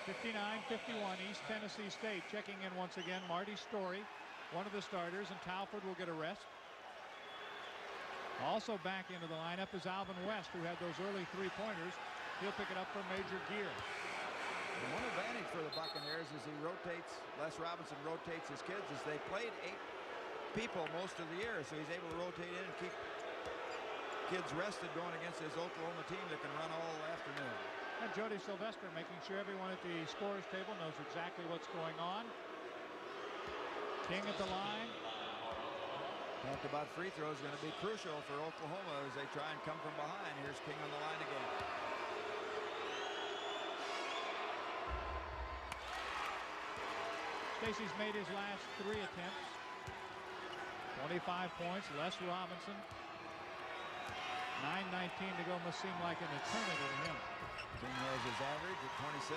59-51, East Tennessee State checking in once again. Marty Story, one of the starters, and Telford will get a rest. Also back into the lineup is Alvin West, who had those early 3-pointers. He'll pick it up for Major Gear. And one advantage for the Buccaneers is he rotates, Les Robinson rotates his kids, as they played 8 people most of the year, so he's able to rotate in and keep kids rested going against his Oklahoma team that can run all afternoon. And Jody Sylvester making sure everyone at the scorer's table knows exactly what's going on. King at the line. Talked about free throws going to be crucial for Oklahoma as they try and come from behind. Here's King on the line again. Stacey's made his last 3 attempts. 25 points. Les Robinson. 9:19 to go. Must seem like an eternity to him. King has his average at 26.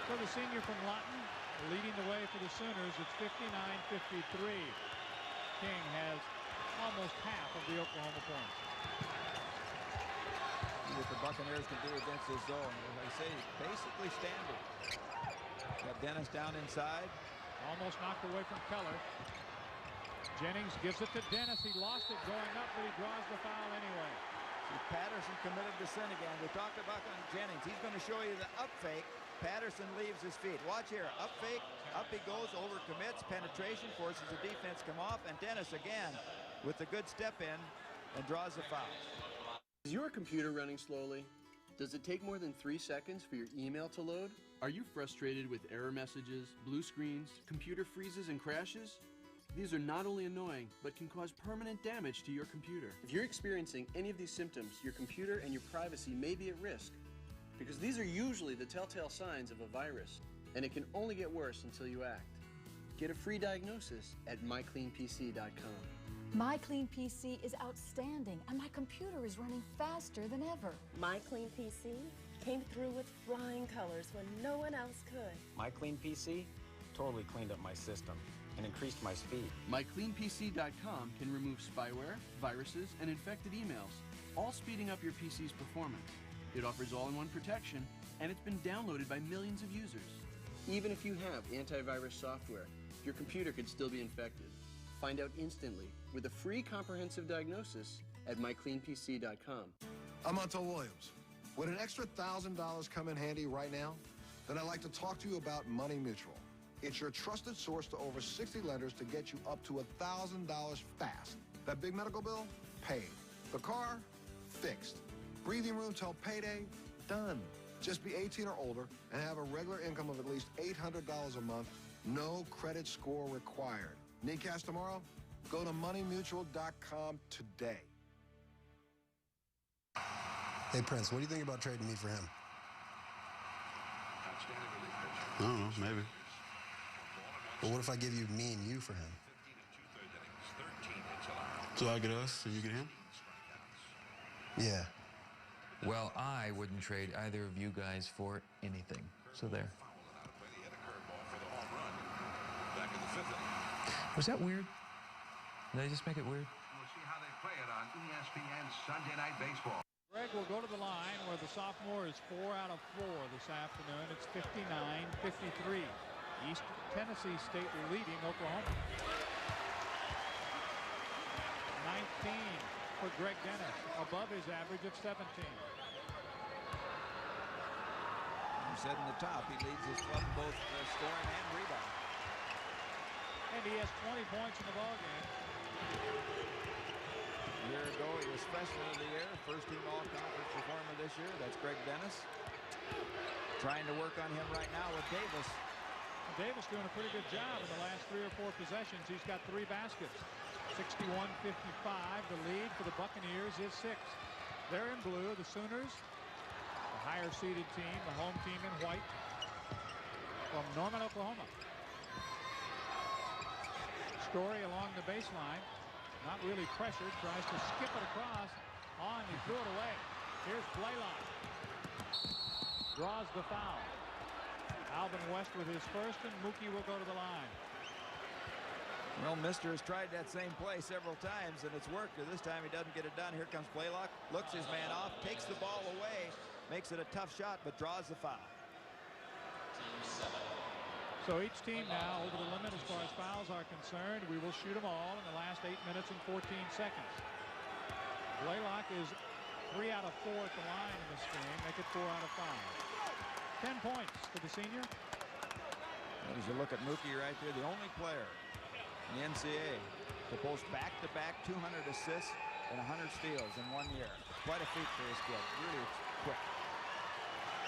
So the senior from Lawton leading the way for the Sooners. It's 59-53. King has almost half of the Oklahoma points. What the Buccaneers can do against this zone, as I say, basically standard. Got Dennis down inside. Almost knocked away from Keller. Jennings gives it to Dennis. He lost it going up, but he draws the foul anyway. See, Patterson committed to sin again. We talked about on Jennings. He's going to show you the up fake. Patterson leaves his feet. Watch here. Up fake. Up he goes. Over commits. Penetration. Forces the defense come off. And Dennis again with the good step in and draws the foul. Is your computer running slowly? Does it take more than 3 seconds for your email to load? Are you frustrated with error messages, blue screens, computer freezes, and crashes? These are not only annoying, but can cause permanent damage to your computer. If you're experiencing any of these symptoms, your computer and your privacy may be at risk, because these are usually the telltale signs of a virus, and it can only get worse until you act. Get a free diagnosis at mycleanpc.com. My Clean PC is outstanding, and my computer is running faster than ever. My Clean PC came through with flying colors when no one else could. My Clean PC totally cleaned up my system and increased my speed. MyCleanPC.com can remove spyware, viruses, and infected emails, all speeding up your PC's performance. It offers all-in-one protection, and it's been downloaded by millions of users. Even if you have antivirus software, your computer could still be infected. Find out instantly with a free comprehensive diagnosis at mycleanpc.com. I'm Montel Williams. Would an extra $1,000 come in handy right now? Then I'd like to talk to you about Money Mutual. It's your trusted source to over 60 lenders to get you up to $1,000 fast. That big medical bill? Paid. The car? Fixed. Breathing room till payday? Done. Just be 18 or older and have a regular income of at least $800 a month. No credit score required. Need cash tomorrow? Go to moneymutual.com today. Hey, Prince, what do you think about trading me for him? I don't know, maybe. But what if I give you me and you for him? So I get us and you get him? Yeah. Well, I wouldn't trade either of you guys for anything. So there. Was that weird? Did I just make it weird? We'll see how they play it on ESPN Sunday Night Baseball. Greg will go to the line where the sophomore is 4 out of 4 this afternoon. It's 59-53. East Tennessee State leading Oklahoma. 19 for Greg Dennis, above his average of 17. You said in the top, he leads his club in both scoring and rebounding. And he has 20 points in the ballgame. A year ago, he was freshman of the year, first team all-conference performer this year. That's Greg Dennis. Trying to work on him right now with Davis. Davis doing a pretty good job in the last 3 or 4 possessions. He's got 3 baskets. 61-55. The lead for the Buccaneers is 6. They're in blue. The Sooners, the higher-seeded team, the home team in white from Norman, Oklahoma. Story along the baseline, not really pressured, tries to skip it across. He threw it away. Here's Blaylock. Draws the foul. Alvin West with his first, and Mookie will go to the line. Well, Mister has tried that same play several times, and it's worked. This time he doesn't get it done. Here comes Blaylock, looks his man off, takes the ball away, makes it a tough shot, but draws the foul. So each team now over the limit as far as fouls are concerned. We will shoot them all in the last 8 minutes and 14 seconds. Blaylock is 3 out of 4 at the line in this game. Make it 4 out of 5. 10 points for the senior. As you look at Mookie right there, the only player in the NCAA to post back-to-back 200 assists and 100 steals in 1 year. Quite a feat for this kid. Really quick.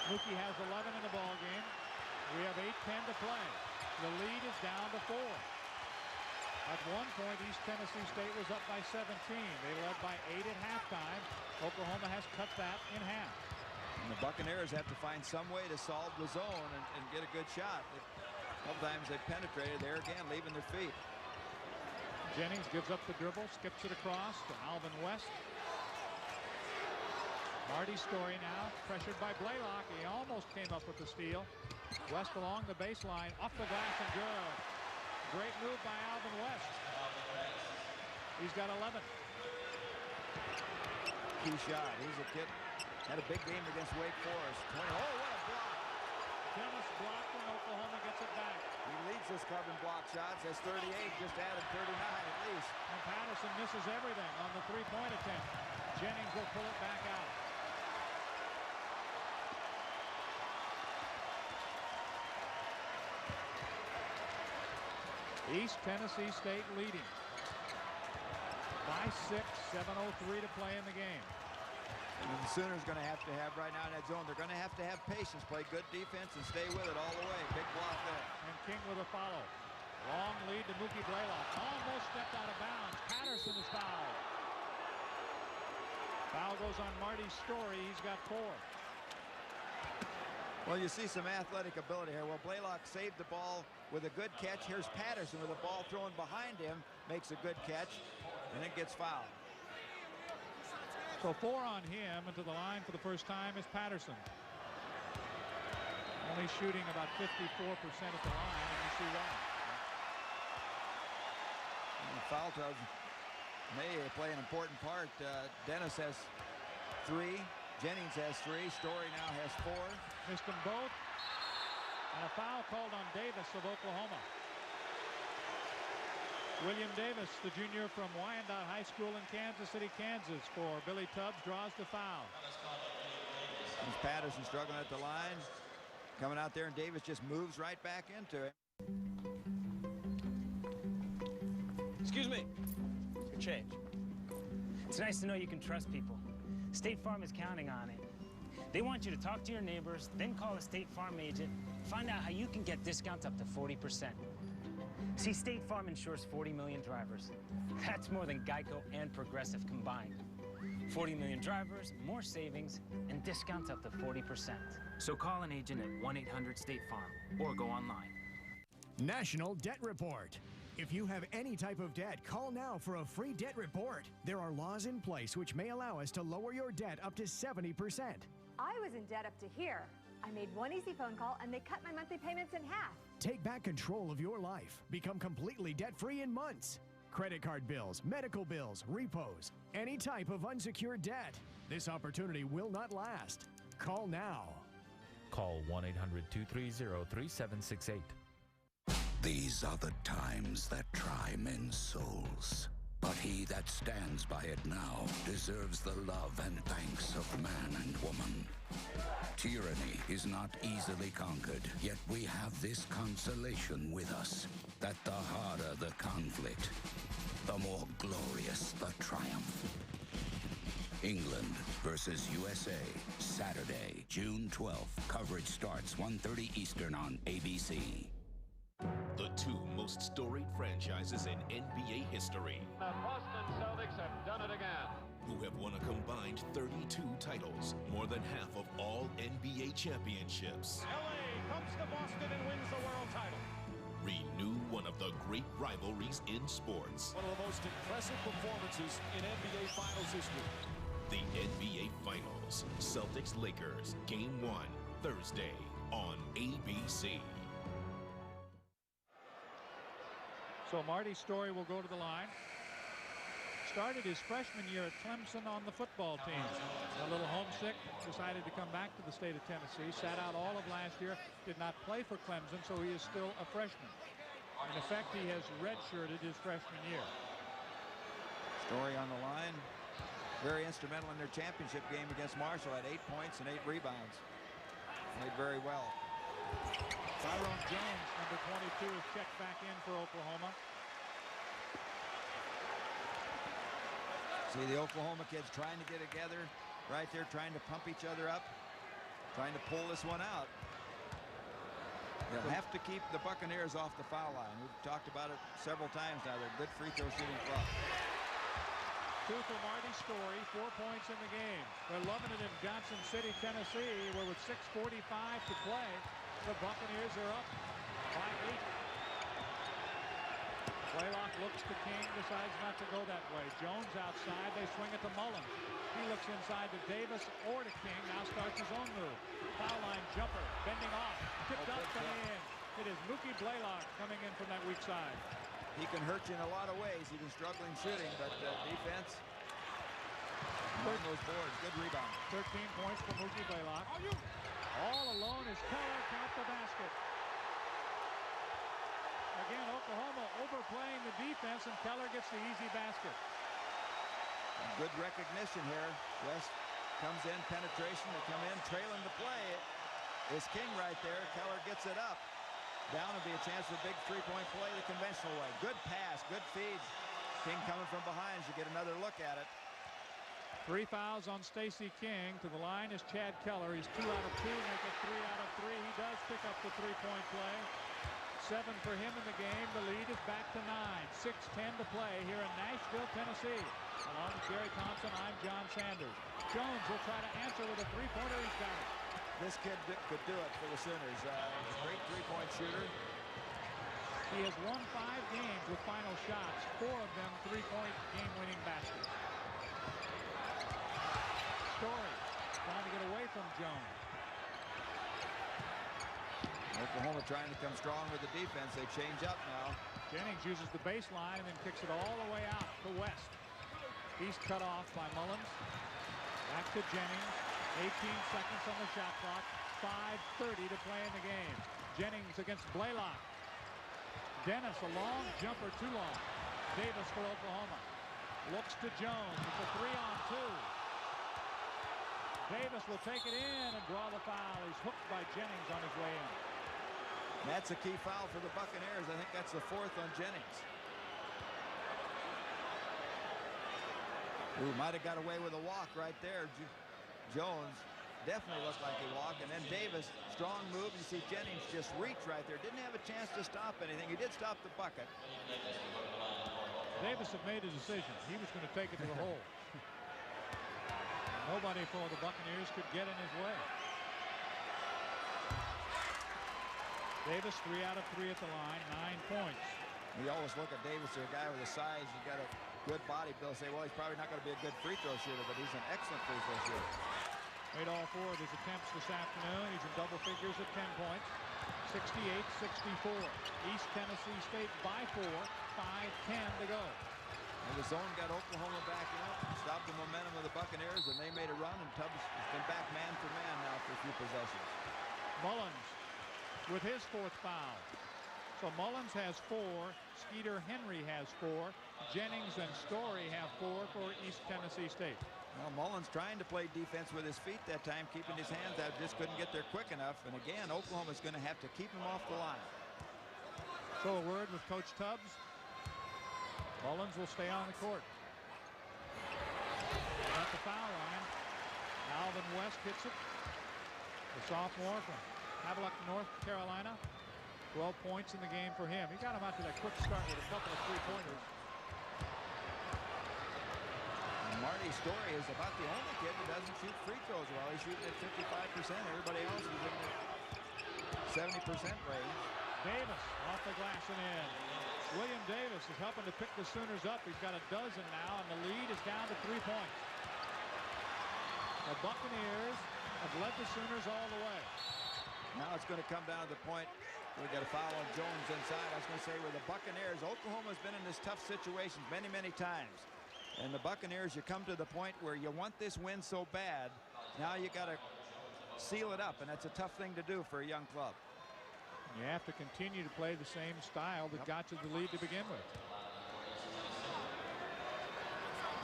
Mookie has 11 in the ball game. We have 8:10 to play. The lead is down to 4. At one point, East Tennessee State was up by 17. They led by 8 at halftime. Oklahoma has cut that in half. And the Buccaneers have to find some way to solve the zone and get a good shot. Sometimes they penetrated there again, leaving their feet. Jennings gives up the dribble, skips it across to Alvin West. Marty Story now pressured by Blaylock. He almost came up with the steal. West along the baseline, off the glass and good. Great move by Alvin West. He's got 11. Key shot. He's a kid. Had a big game against Wake Forest. Oh, what a block. Dennis blocked and Oklahoma gets it back. He leads this club in block shots. Has 38, just added 39 at least. And Patterson misses everything on the three-point attempt. Jennings will pull it back out. East Tennessee State leading by 6, 7:03 to play in the game. And the Sooners going to have right now in that zone, they're going to have patience, play good defense, and stay with it all the way. Big block there. And King with a follow. Long lead to Mookie Blaylock. Almost stepped out of bounds. Patterson is fouled. Foul goes on Marty Story. He's got 4. Well, you see some athletic ability here. Well, Blaylock saved the ball with a good catch. Here's Patterson with the ball thrown behind him. Makes a good catch, and then gets fouled. So 4 on him, and to the line for the first time is Patterson. Only shooting about 54% at the line, and you see why. And foul trouble may play an important part. Dennis has 3. Jennings has 3. Story now has 4. Missed them both. And a foul called on Davis of Oklahoma. William Davis, the junior from Wyandotte High School in Kansas City, Kansas, for Billy Tubbs, draws the foul. There's Patterson struggling at the line. Coming out there, and Davis just moves right back into it. Excuse me. Your change. It's nice to know you can trust people. State Farm is counting on it. They want you to talk to your neighbors, then call a State Farm agent, find out how you can get discounts up to 40%. See, State Farm insures 40 million drivers. That's more than Geico and Progressive combined. 40 million drivers, more savings, and discounts up to 40%. So call an agent at 1-800-STATE-FARM or go online. National Debt Report. If you have any type of debt, call now for a free debt report. There are laws in place which may allow us to lower your debt up to 70%. I was in debt up to here. I made one easy phone call and they cut my monthly payments in half. Take back control of your life. Become completely debt-free in months. Credit card bills, medical bills, repos, any type of unsecured debt. This opportunity will not last. Call now. Call 1-800-230-3768. These are the times that try men's souls. But he that stands by it now deserves the love and thanks of man and woman. Tyranny is not easily conquered, yet we have this consolation with us, that the harder the conflict, the more glorious the triumph. England versus USA, Saturday, June 12th. Coverage starts 1:30 Eastern on ABC. The 2 most storied franchises in NBA history. The Boston Celtics have done it again. who have won a combined 32 titles, more than half of all NBA championships. LA comes to Boston and wins the world title. Renew one of the great rivalries in sports. One of the most impressive performances in NBA Finals history. The NBA Finals, Celtics-Lakers, Game 1, Thursday on ABC. So Marty Story will go to the line. Started his freshman year at Clemson on the football team. A little homesick, decided to come back to the state of Tennessee, sat out all of last year, did not play for Clemson, so he is still a freshman. In effect, he has redshirted his freshman year. Story on the line. Very instrumental in their championship game against Marshall. Had 8 points and 8 rebounds. Played very well. Tyrone Jones, number 22, is checked back in for Oklahoma. See the Oklahoma kids trying to get together right there, trying to pump each other up, trying to pull this one out. They'll have to keep the Buccaneers off the foul line. We've talked about it several times now. They're a good free throw shooting club. 2 for Marty Story, 4 points in the game. They're loving it in Johnson City, Tennessee, where with 6:45 to play, the Buccaneers are up by 8. Blaylock looks to King, decides not to go that way. Jones outside, they swing it to Mullins. He looks inside to Davis or to King, now starts his own move. Foul line jumper, bending off, tipped up and in. It is Mookie Blaylock coming in from that weak side. He can hurt you in a lot of ways. He's been struggling shooting, but defense on those boards. Good rebound. 13 points for Mookie Blaylock. All alone is Keller, count the basket. Again, Oklahoma overplaying the defense, and Keller gets the easy basket. Good recognition here. West comes in, penetration. They come in, trailing to play. Is King right there. Keller gets it up. Down will be a chance for a big three-point play the conventional way. Good pass, good feed. King coming from behind. You get another look at it. 3 fouls on Stacey King. To the line is Chad Keller. He's 2 out of 2, make it 3 out of 3. He does pick up the three-point play. 7 for him in the game. The lead is back to 9. 6:10 to play here in Nashville, Tennessee. Along with Jerry Thompson, I'm John Sanders. Jones will try to answer with a three-pointer. He's got it. This kid could do it for the Sooners. He's a great three-point shooter. He has won 5 games with final shots, 4 of them three-point game-winning baskets. Story trying to get away from Jones. Oklahoma trying to come strong with the defense. They change up now. Jennings uses the baseline and then kicks it all the way out to West. He's cut off by Mullins. Back to Jennings. 18 seconds on the shot clock. 5:30 to play in the game. Jennings against Blaylock. Dennis, a long jumper, too long. Davis for Oklahoma. Looks to Jones. It's a 3-on-2. Davis will take it in and draw the foul. He's hooked by Jennings on his way in. That's a key foul for the Buccaneers. I think that's the 4th on Jennings. Ooh, might have got away with a walk right there. Jones definitely looked like he walked. And then Davis, strong move. You see Jennings just reach right there. Didn't have a chance to stop anything. He did stop the bucket. Davis had made a decision. He was going to take it to the hole. Nobody for the Buccaneers could get in his way. Davis 3 out of 3 at the line, 9 points. We always look at Davis, a guy with a size. He's got a good body. Bill say, well, he's probably not going to be a good free throw shooter, but he's an excellent free throw shooter. Made all 4 of his attempts this afternoon. He's in double figures at 10 points. 68-64. East Tennessee State by 4. 5:10 to go. And the zone got Oklahoma backing up, stopped the momentum of the Buccaneers, and they made a run, and Tubbs has been back man for man now for a few possessions. Mullins with his 4th foul. So Mullins has 4. Skeeter Henry has 4. Jennings and Story have 4 for East Tennessee State. Well, Mullins trying to play defense with his feet that time, keeping his hands out, just couldn't get there quick enough. And again, Oklahoma's going to have to keep him off the line. So a word with Coach Tubbs. Mullins will stay on the court. At the foul line, Alvin West hits it. The sophomore from Havelock, North Carolina. 12 points in the game for him. He got him out to that quick start with a couple of three-pointers. Marty Story is about the only kid that doesn't shoot free throws well. He's shooting at 55%. Everybody else is in the 70% range. Davis off the glass and in. William Davis is helping to pick the Sooners up. He's got a dozen now, and the lead is down to 3 points. The Buccaneers have led the Sooners all the way. Now it's going to come down to the point we got a foul on Jones inside. I was going to say, with the Buccaneers, Oklahoma's been in this tough situation many, many times. And the Buccaneers, you come to the point where you want this win so bad. Now you got to seal it up, and that's a tough thing to do for a young club. You have to continue to play the same style that got you the lead to begin with.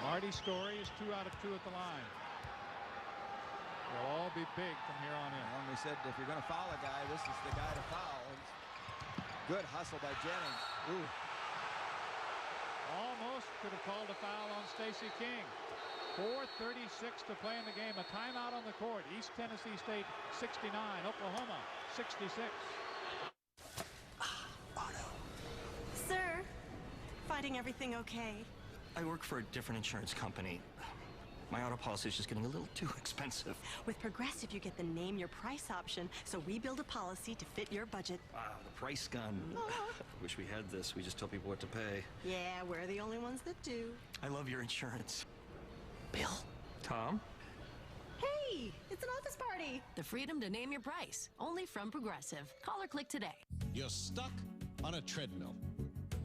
Marty Story is 2 out of 2 at the line. They'll all be big from here on in. Well, we said if you're going to foul a guy, this is the guy to foul. Good hustle by Jennings. Ooh. Almost could have called a foul on Stacey King. 4:36 to play in the game. A timeout on the court. East Tennessee State 69, Oklahoma 66. Sir, finding everything okay? I work for a different insurance company. My auto policy is just getting a little too expensive. With Progressive, you get the name your price option, so we build a policy to fit your budget. Wow, the price gun. Wish we had this. We just tell people what to pay. Yeah, we're the only ones that do. I love your insurance. Bill? Tom? Hey, it's an office party. The freedom to name your price, only from Progressive. Call or click today. You're stuck on a treadmill.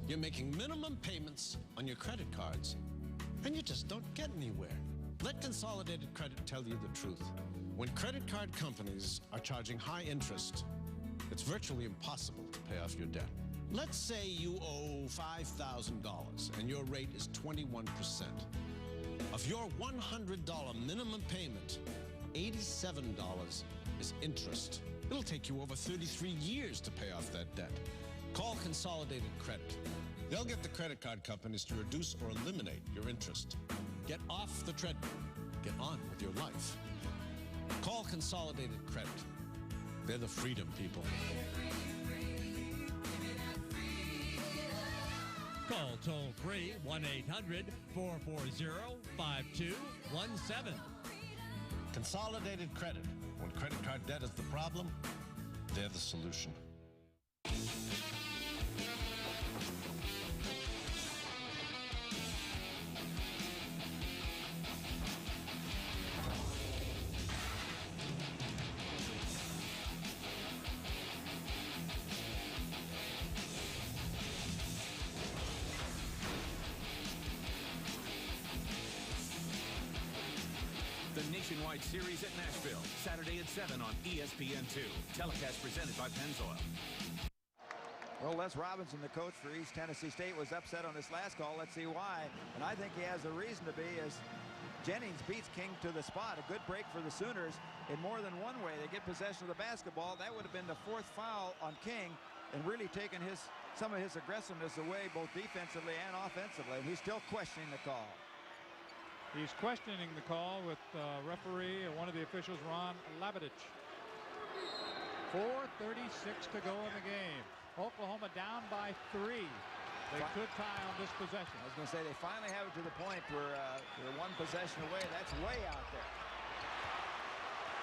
You're making minimum payments on your credit cards, and you just don't get anywhere. Let Consolidated Credit tell you the truth. When credit card companies are charging high interest, it's virtually impossible to pay off your debt. Let's say you owe $5,000 and your rate is 21%. Of your $100 minimum payment, $87 is interest. It'll take you over 33 years to pay off that debt. Call Consolidated Credit. They'll get the credit card companies to reduce or eliminate your interest. Get off the treadmill. Get on with your life. Call Consolidated Credit. They're the freedom people. Call toll-free 1-800-440-5217. Consolidated Credit. When credit card debt is the problem, they're the solution. Nationwide Series at Nashville, Saturday at 7 on ESPN2. Telecast presented by Pennzoil. Well, Les Robinson, the coach for East Tennessee State, was upset on this last call. Let's see why. And I think he has a reason to be, as Jennings beats King to the spot. A good break for the Sooners in more than one way. They get possession of the basketball. That would have been the 4th foul on King and really taken some of his aggressiveness away, both defensively and offensively. And he's still questioning the call. He's questioning the call with referee, one of the officials, Ron Labadich. 4:36 to go in the game. Oklahoma down by 3. They could tie on this possession. I was going to say, they finally have it to the point where they're one possession away. That's way out there.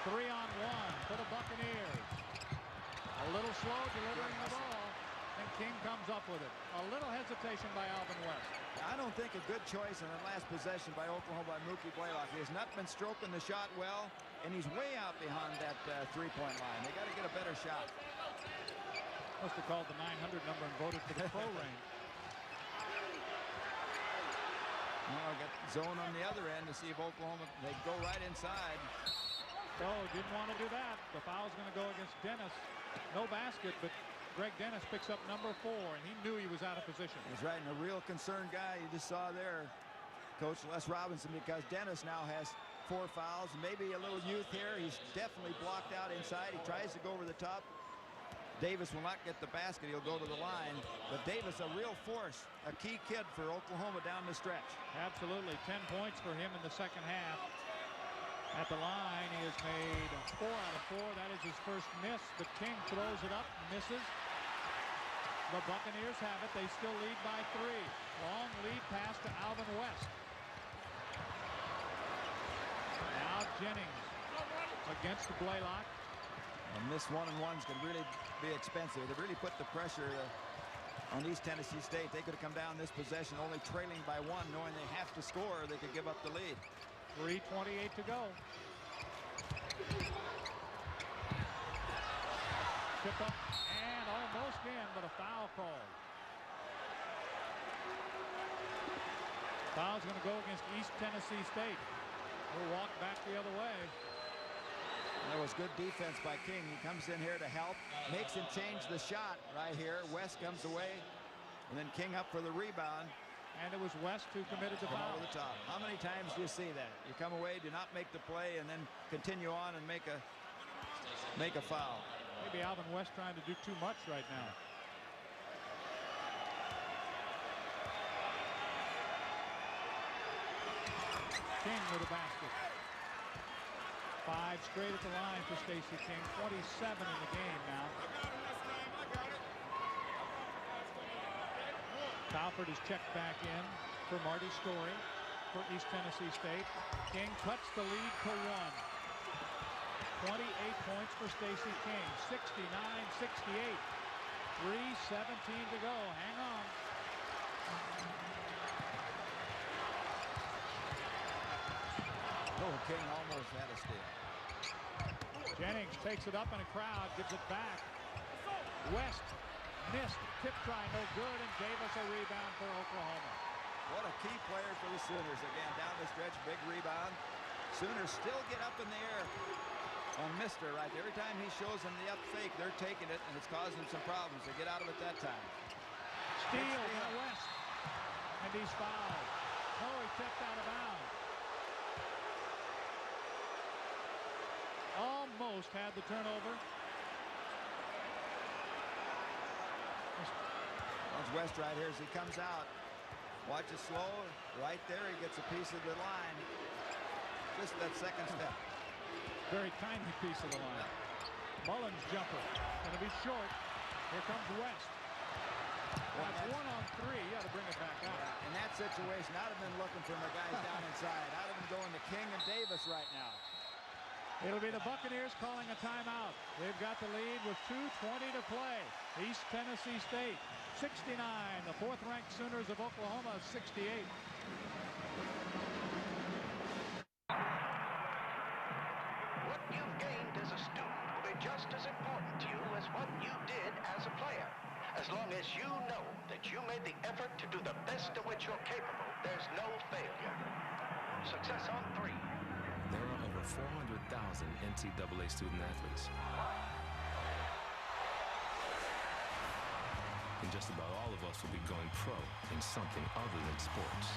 3-on-1 for the Buccaneers. A little slow delivering the ball, and King comes up with it. A little hesitation by Alvin West. I don't think a good choice in the last possession by Oklahoma by Mookie Blaylock. He has not been stroking the shot well, and he's way out behind that three-point line. They got to get a better shot. Must have called the 900 number and voted for the pro range. Now get zone on the other end to see if Oklahoma, they go right inside. Oh, didn't want to do that. The foul's going to go against Dennis. No basket, but Greg Dennis picks up number 4, and he knew he was out of position. He's right, and a real concerned guy you just saw there, Coach Les Robinson, because Dennis now has 4 fouls, maybe a little youth here. He's definitely blocked out inside. He tries to go over the top. Davis will not get the basket. He'll go to the line. But Davis, a real force, a key kid for Oklahoma down the stretch. Absolutely. 10 points for him in the second half. At the line, he has made 4 out of 4. That is his first miss, but King throws it up, misses. The Buccaneers have it. They still lead by 3. Long lead pass to Alvin West. Jennings against the Blaylock. And this 1-on-1s can really be expensive. They really put the pressure on East Tennessee State. They could have come down this possession only trailing by 1, knowing they have to score or they could give up the lead. 3:28 to go. Chip up and almost in, but a foul call. Foul's going to go against East Tennessee State. We'll walk back the other way. That was good defense by King. He comes in here to help, makes him change the shot right here. West comes away, and then King up for the rebound. And it was West who committed the foul. Over the top. How many times do you see that? You come away, do not make the play, and then continue on and make a foul. Maybe Alvin West trying to do too much right now. King with a basket. 5 straight at the line for Stacey King. 27 in the game now. Talford is checked back in for Marty Story for East Tennessee State. King cuts the lead to 1. 28 points for Stacey King. 69-68. 3:17 to go. Hang on. Oh, King almost had a steal. Jennings takes it up in a crowd, gives it back. West missed. Tip try no good, and gave us a rebound for Oklahoma. What a key player for the Sooners. Again, down the stretch, big rebound. Sooners still get up in the air on Mister right there. Every time he shows them the up fake, they're taking it, and it's causing them some problems. They get out of it that time. Steal by West, and he's fouled. Oh, he tipped out of bounds. Almost had the turnover. That's West right here as he comes out. Watch it slow. Right there, he gets a piece of the line. Just that second step. Very tiny piece of the line. Mullins jumper. Going to be short. Here comes West. That's 1-on-3. You got to bring it back out. Yeah, in that situation, I'd have been looking for my guys down inside. I'd have been going to King and Davis right now. It'll be the Buccaneers calling a timeout. They've got the lead with 2:20 to play. East Tennessee State 69. The 4th-ranked Sooners of Oklahoma 68. What you've gained as a student will be just as important to you as what you did as a player. As long as you know that you made the effort to do the best of which you're capable, there's no failure. Success on 3. There are over 400,000 NCAA student athletes. And just about all of us will be going pro in something other than sports.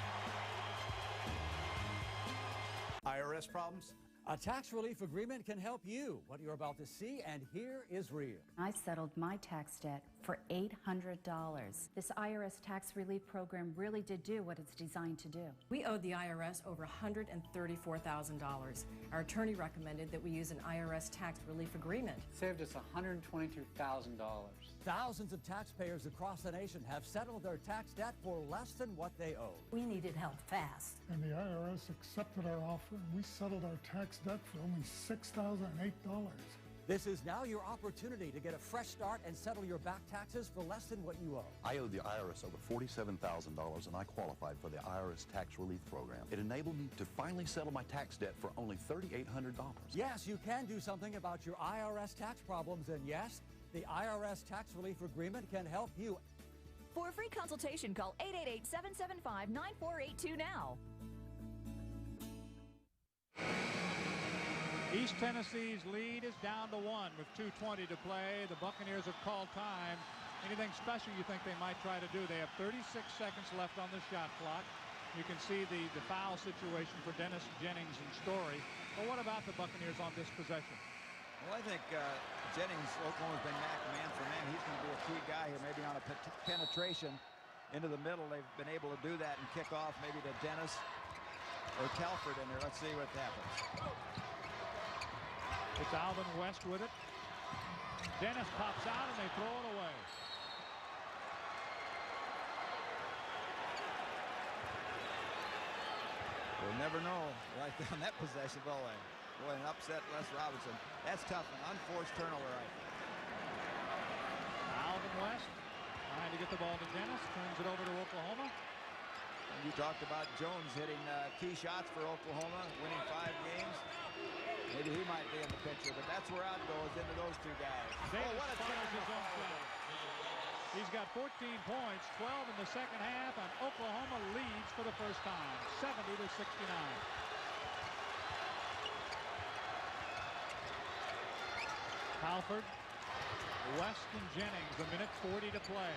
IRS problems? A tax relief agreement can help you. What you're about to see and hear is real. I settled my tax debt for $800. This IRS tax relief program really did do what it's designed to do. We owed the IRS over $134,000. Our attorney recommended that we use an IRS tax relief agreement. Saved us $122,000. Thousands of taxpayers across the nation have settled their tax debt for less than what they owed. We needed help fast. And the IRS accepted our offer, and we settled our tax debt for only $6,008. This is now your opportunity to get a fresh start and settle your back taxes for less than what you owe. I owed the IRS over $47,000 and I qualified for the IRS tax relief program. It enabled me to finally settle my tax debt for only $3,800. Yes, you can do something about your IRS tax problems, and yes, the IRS tax relief agreement can help you. For a free consultation, call 888-775-9482 now. East Tennessee's lead is down to 1 with 2:20 to play. The Buccaneers have called time. Anything special you think they might try to do? They have 36 seconds left on the shot clock. You can see the foul situation for Dennis, Jennings, and Story. But what about the Buccaneers on this possession? Well, I think Jennings, Oklahoma's been man for man. He's going to be a key guy here, maybe on a penetration into the middle. They've been able to do that and kick off maybe to Dennis or Telford in there. Let's see what happens. It's Alvin West with it. Dennis pops out and they throw it away. We'll never know right on that possession, will we? Boy, an upset Les Robinson. That's tough. An unforced turnover right there. Alvin West trying to get the ball to Dennis. Turns it over to Oklahoma. And you talked about Jones hitting key shots for Oklahoma, winning 5 games. Maybe he might be in the picture, but that's where out goes into those two guys. Davis what a fires his own shot. He's got 14 points, 12 in the second half, and Oklahoma leads for the first time, 70-69. Halford, West, and Jennings, a minute 40 to play.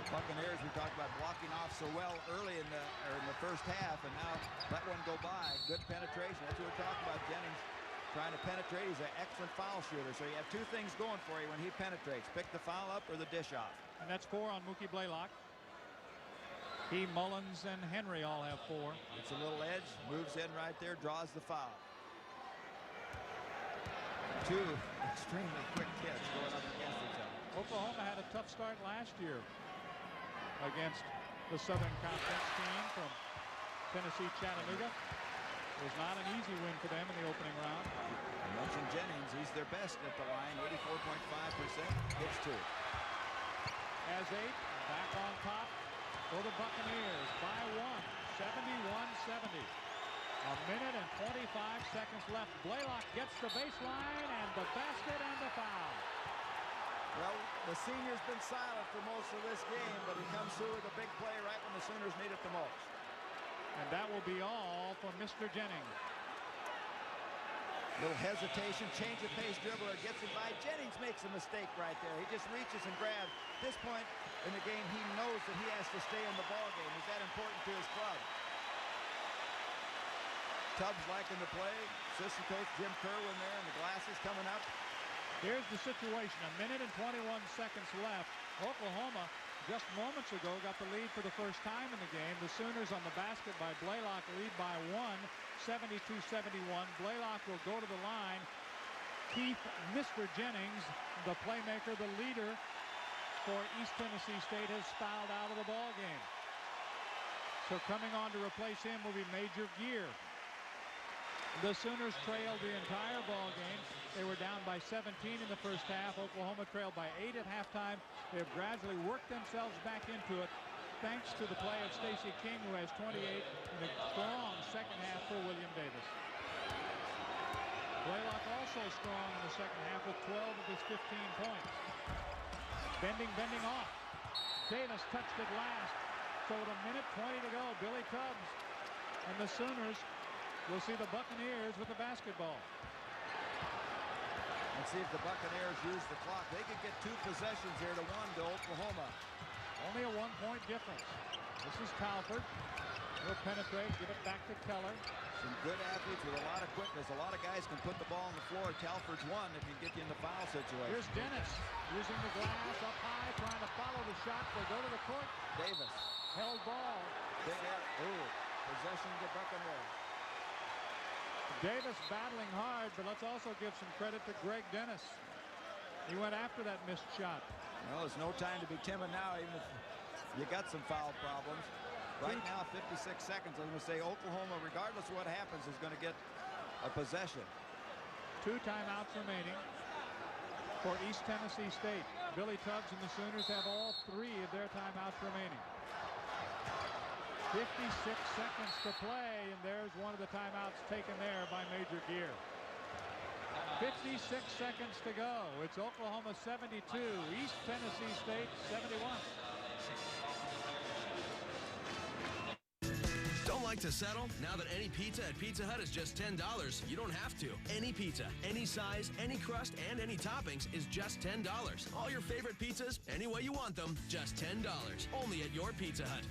The Buccaneers, we talked about blocking off so well early in the first half, and now let one go by. Good penetration. That's what we're talking about. Jennings trying to penetrate. He's an excellent foul shooter. So you have 2 things going for you when he penetrates. Pick the foul up or the dish off. And that's 4 on Mookie Blaylock. He, Mullins, and Henry all have 4. It's a little edge. Moves in right there. Draws the foul. 2 extremely quick kids going up against each other. Oklahoma had a tough start last year against the Southern Conference team from Tennessee Chattanooga. It was not an easy win for them in the opening round. I mentioned Jennings. He's their best at the line, 84.5%. Hits 2. As 8, back on top for the Buccaneers by 1, 71-70. A minute and 25 seconds left. Blaylock gets the baseline and the basket and the foul. Well, the senior's been silent for most of this game, but he comes through with a big play right when the Sooners need it the most. And that will be all for Mr. Jennings. Little hesitation, change of pace, dribbler gets it by. Jennings makes a mistake right there. He just reaches and grabs. At this point in the game, he knows that he has to stay in the ball game. He's that important to his club. Tubbs liking the play. Assistant coach Jim Kerwin there, and the glasses coming up. Here's the situation. A minute and 21 seconds left. Oklahoma just moments ago got the lead for the first time in the game. The Sooners on the basket by Blaylock lead by 1, 72-71. Blaylock will go to the line. Keith, Mr. Jennings, the playmaker, the leader for East Tennessee State, has fouled out of the ball game. So coming on to replace him will be Major Gear. The Sooners trailed the entire ball game. They were down by 17 in the first half. Oklahoma trailed by 8 at halftime. They have gradually worked themselves back into it thanks to the play of Stacey King, who has 28, and a strong second half for William Davis. Blaylock also strong in the second half with 12 of his 15 points. Bending off. Davis touched it last. So with a minute 20 to go, Billy Tubbs and the Sooners will see the Buccaneers with the basketball. Let's see if the Buccaneers use the clock. They could get 2 possessions here to 1 to Oklahoma. Only a 1-point difference. This is Talford. He'll penetrate, give it back to Keller. Some good athletes with a lot of quickness. A lot of guys can put the ball on the floor. Talford's one if he can get you in the foul situation. Here's Dennis using the glass up high, trying to follow the shot. They go to the court. Davis. Held ball. Possession to Buccaneers. Davis battling hard, but let's also give some credit to Greg Dennis. He went after that missed shot. Well, there's no time to be timid now, even if you got some foul problems. Right now, 56 seconds. I'm going to say Oklahoma, regardless of what happens, is going to get a possession. 2 timeouts remaining for East Tennessee State. Billy Tubbs and the Sooners have all 3 of their timeouts remaining. 56 seconds to play, and there's one of the timeouts taken there by Major Gear. 56 seconds to go. It's Oklahoma 72, East Tennessee State 71. Don't like to settle? Now that any pizza at Pizza Hut is just $10, you don't have to. Any pizza, any size, any crust, and any toppings is just $10. All your favorite pizzas, any way you want them, just $10. Only at your Pizza Hut.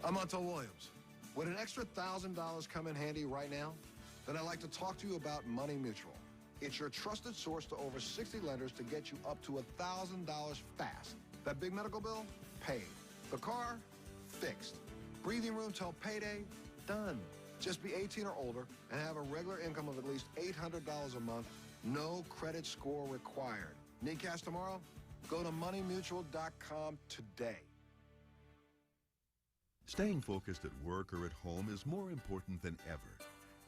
I'm Montel Williams. Would an extra $1,000 come in handy right now? Then I'd like to talk to you about Money Mutual. It's your trusted source to over 60 lenders to get you up to $1,000 fast. That big medical bill? Paid. The car? Fixed. Breathing room till payday? Done. Just be 18 or older and have a regular income of at least $800 a month. No credit score required. Need cash tomorrow? Go to moneymutual.com today. Staying focused at work or at home is more important than ever.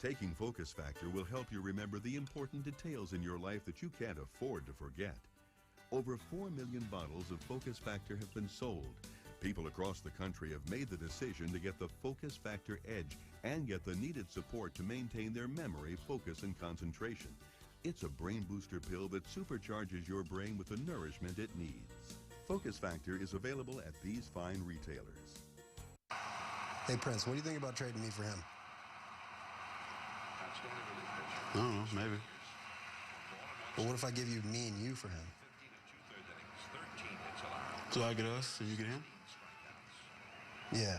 Taking Focus Factor will help you remember the important details in your life that you can't afford to forget. Over 4 million bottles of Focus Factor have been sold. People across the country have made the decision to get the Focus Factor Edge and get the needed support to maintain their memory, focus, and concentration. It's a brain booster pill that supercharges your brain with the nourishment it needs. Focus Factor is available at these fine retailers. Hey, Prince, what do you think about trading me for him? I don't know, maybe. But what if I give you me and you for him? So I get us and you get him? Yeah.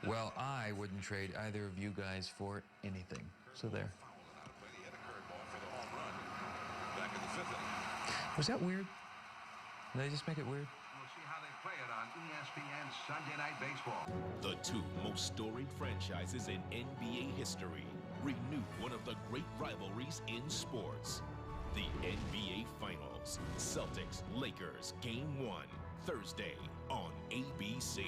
Well, I wouldn't trade either of you guys for anything. So there. Was that weird? Did I just make it weird? We'll see how they play it on ESPN Sunday Night Baseball. The two most storied franchises in NBA history renew one of the great rivalries in sports. The NBA Finals. Celtics, Lakers, Game 1. Thursday on ABC.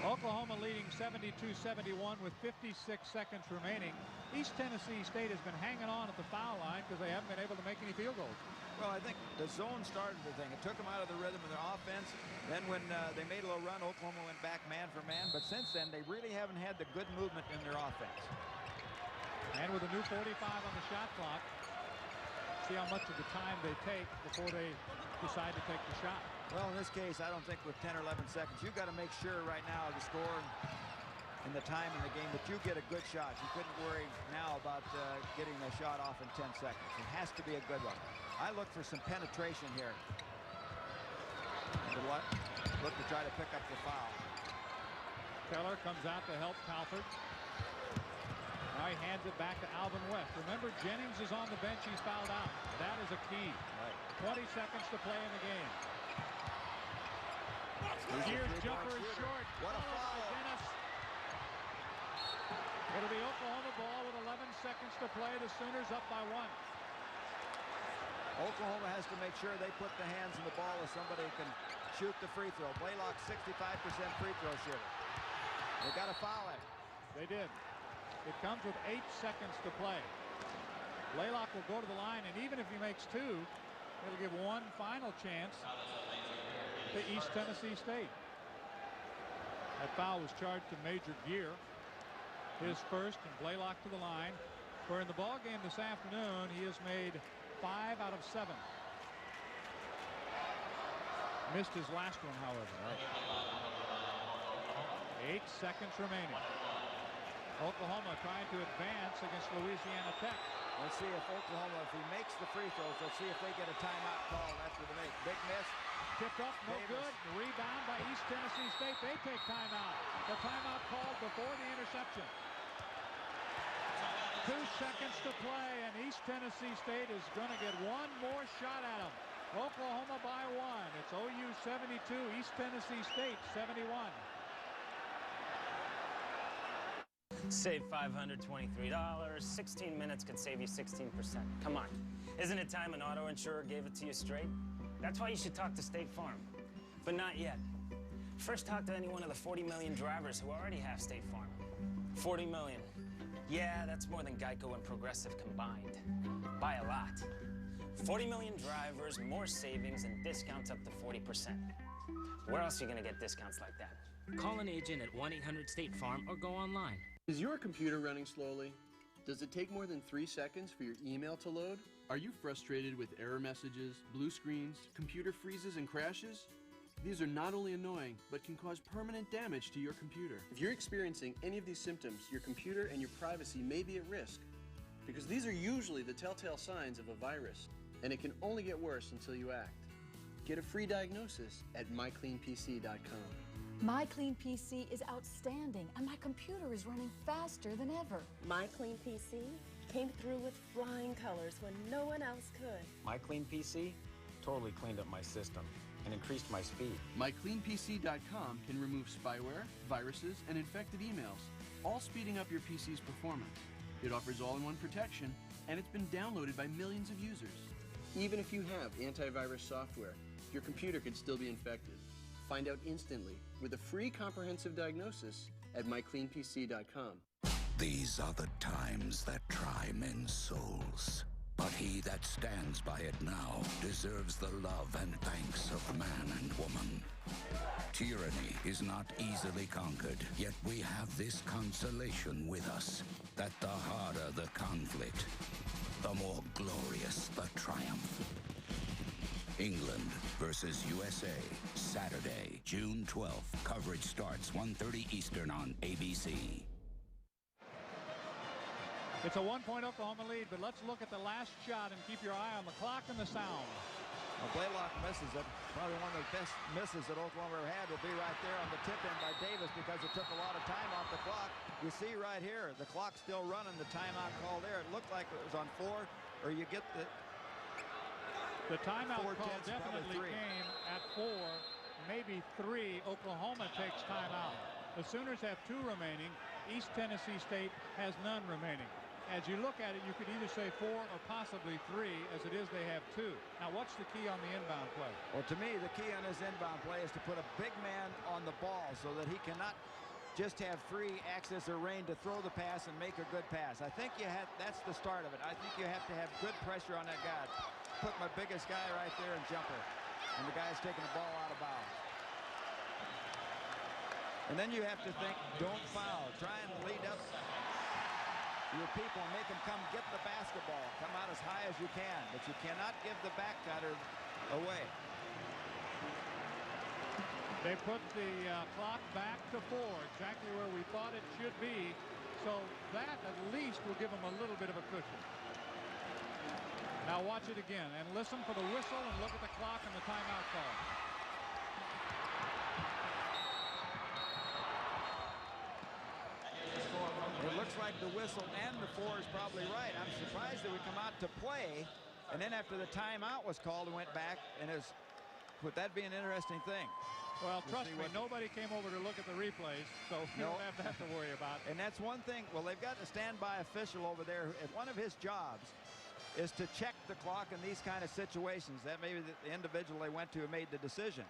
Oklahoma leading 72-71 with 56 seconds remaining. East Tennessee State has been hanging on at the foul line because they haven't been able to make any field goals. Well, I think the zone started the thing. It took them out of the rhythm of their offense. Then when they made a little run, Oklahoma went back man for man. But since then, they really haven't had the good movement in their offense. And with a new 45 on the shot clock, see how much of the time they take before they decide to take the shot. Well, in this case, I don't think with 10 or 11 seconds, you've got to make sure right now the score and the time in the game that you get a good shot. You couldn't worry now about getting a shot off in 10 seconds. It has to be a good one. I look for some penetration here. And look to try to pick up the foul. Keller comes out to help Calford. Now he hands it back to Alvin West. Remember, Jennings is on the bench. He's fouled out. That is a key. Right. 20 seconds to play in the game. Here's jumper is short. What a foul. Dennis. It'll be Oklahoma ball with 11 seconds to play. The Sooners up by 1. Oklahoma has to make sure they put the hands in the ball as somebody who can shoot the free throw. Blaylock, 65% free throw shooter. They got to foul him. They did. It comes with 8 seconds to play. Blaylock will go to the line, and even if he makes 2, it'll give one final chance to East Tennessee State. That foul was charged to Major Gear. His first, and Blaylock to the line. Where in the ball game this afternoon, he has made 5 out of 7. Missed his last one, however. 8 seconds remaining. Oklahoma trying to advance against Louisiana Tech. Let's see if Oklahoma, if he makes the free throws, let's see if they get a timeout call after the make. Big miss. Tipped up, no good. Rebound by East Tennessee State. They take timeout. The timeout called before the interception. 2 seconds to play, and East Tennessee State is going to get one more shot at them. Oklahoma by 1. It's OU 72, East Tennessee State 71. Save $523. 16 minutes could save you 16%. Come on. Isn't it time an auto insurer gave it to you straight? That's why you should talk to State Farm. But not yet. First, talk to any one of the 40 million drivers who already have State Farm. 40 million. Yeah, that's more than Geico and Progressive combined. By a lot. 40 million drivers, more savings, and discounts up to 40%. Where else are you going to get discounts like that? Call an agent at 1-800-STATE-FARM or go online. Is your computer running slowly? Does it take more than 3 seconds for your email to load? Are you frustrated with error messages, blue screens, computer freezes, and crashes? These are not only annoying, but can cause permanent damage to your computer. If you're experiencing any of these symptoms, your computer and your privacy may be at risk, because these are usually the telltale signs of a virus, and it can only get worse until you act. Get a free diagnosis at mycleanpc.com. My Clean PC is outstanding, and my computer is running faster than ever. My Clean PC came through with flying colors when no one else could. My Clean PC totally cleaned up my system and increased my speed. MyCleanPC.com can remove spyware, viruses, and infected emails, all speeding up your PC's performance. It offers all-in-one protection, and it's been downloaded by millions of users. Even if you have antivirus software, your computer could still be infected. Find out instantly with a free comprehensive diagnosis at mycleanpc.com. These are the times that try men's souls. But he that stands by it now deserves the love and thanks of man and woman. Tyranny is not easily conquered, yet we have this consolation with us, that the harder the conflict, the more glorious the triumph. England versus USA, Saturday, June 12th. Coverage starts 1:30 Eastern on ABC. It's a one-point Oklahoma lead, but let's look at the last shot and keep your eye on the clock and the sound. Well, Blaylock misses it. Probably one of the best misses that Oklahoma ever had will be right there on the tip-in by Davis because it took a lot of time off the clock. You see right here, the clock's still running, the timeout call there. It looked like it was on 4, or you get the timeout call definitely came at 4, maybe 3. Oklahoma takes timeout. The Sooners have 2 remaining. East Tennessee State has none remaining. As you look at it, you could either say 4 or possibly 3. As it is, they have 2. Now, what's the key on the inbound play? Well, to me, the key on his inbound play is to put a big man on the ball so that he cannot just have free access or reign to throw the pass and make a good pass. I think that's the start of it. I think you have to have good pressure on that guy. Put my biggest guy right there and jumper. And the guy's taking the ball out of bounds. And then you have to think, don't foul. Try and lead up your people and make them come get the basketball. Come out as high as you can. But you cannot give the back cutter away. They put the clock back to 4, exactly where we thought it should be. So that at least will give them a little bit of a cushion. Now watch it again and listen for the whistle and look at the clock and the timeout call. It looks like the whistle and the 4 is probably right. I'm surprised that we come out to play, and then after the timeout was called and went back, and would that be an interesting thing? Well, trust me, nobody came over to look at the replays, so you don't have to worry about it. And that's one thing. Well, they've got a standby official over there. One of his jobs is to check the clock in these kind of situations. That may be the individual they went to who made the decision.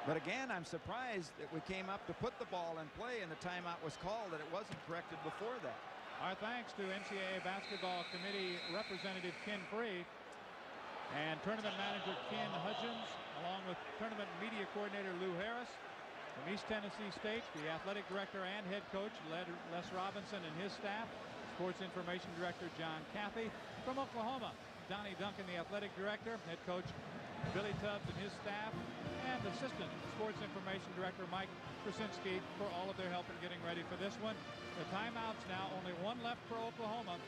But again, I'm surprised that we came up to put the ball in play and the timeout was called, that it wasn't corrected before that. Our thanks to NCAA Basketball Committee Representative Ken Free and Tournament Manager Ken Hudgens, along with Tournament Media Coordinator Lou Harris. From East Tennessee State, the Athletic Director and Head Coach Les Robinson and his staff. Sports Information Director John Caffey. From Oklahoma, Donnie Duncan, the Athletic Director. Head Coach Billy Tubbs and his staff, and Assistant Sports Information Director Mike Krasinski for all of their help in getting ready for this one. The timeouts now, only 1 left for Oklahoma.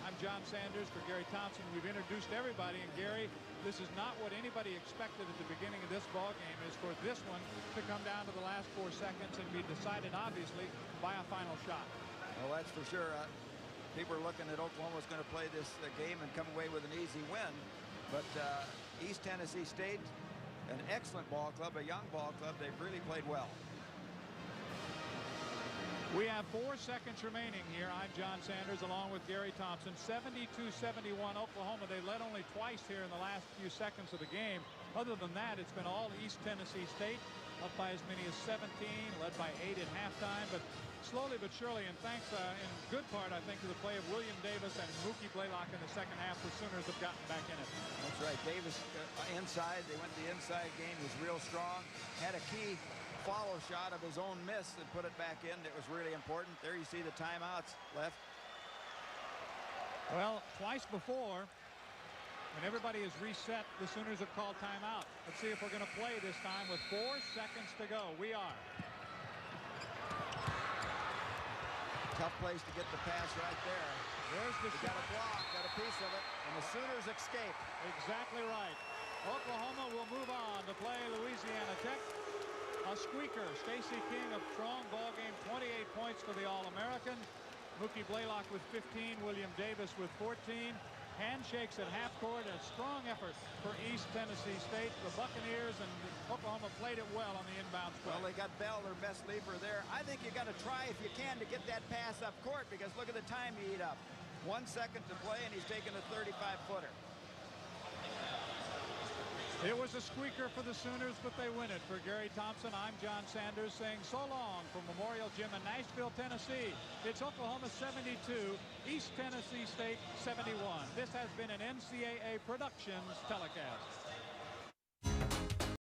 I'm John Sanders for Gary Thompson. We've introduced everybody, and Gary, this is not what anybody expected at the beginning of this ball game, is for this one to come down to the last 4 seconds and be decided, obviously, by a final shot. Well, that's for sure. People are looking at Oklahoma was going to play this game and come away with an easy win, but East Tennessee State, an excellent ball club, a young ball club. They've really played well. We have 4 seconds remaining here. I'm John Sanders along with Gary Thompson. 72-71 Oklahoma. They led only twice here in the last few seconds of the game. Other than that, it's been all East Tennessee State, up by as many as 17, led by 8 at halftime. But slowly but surely, and thanks in good part, I think, to the play of William Davis and Mookie Blaylock in the second half, the Sooners have gotten back in it. That's right. Davis inside. They went the inside game. He was real strong. Had a key follow shot of his own miss and put it back in. It was really important. There you see the timeouts left. Well, twice before, when everybody is reset, the Sooners have called timeout. Let's see if we're going to play this time with 4 seconds to go. We are. Tough place to get the pass right there. There's the shot. Got a block, got a piece of it, and the Sooners escape. Exactly right. Oklahoma will move on to play Louisiana Tech. A squeaker. Stacey King, a strong ball game, 28 points for the All-American. Mookie Blaylock with 15, William Davis with 14. Handshakes at half court, and a strong effort for East Tennessee State. The Buccaneers and Oklahoma played it well on the inbound play. Well, they got Bell, their best leaper there. I think you got to try if you can to get that pass up court, because look at the time you eat up. 1 second to play, and he's taking a 35-footer. It was a squeaker for the Sooners, but they win it. For Gary Thompson, I'm John Sanders saying so long from Memorial Gym in Nashville, Tennessee. It's Oklahoma 72, East Tennessee State 71. This has been an NCAA Productions telecast.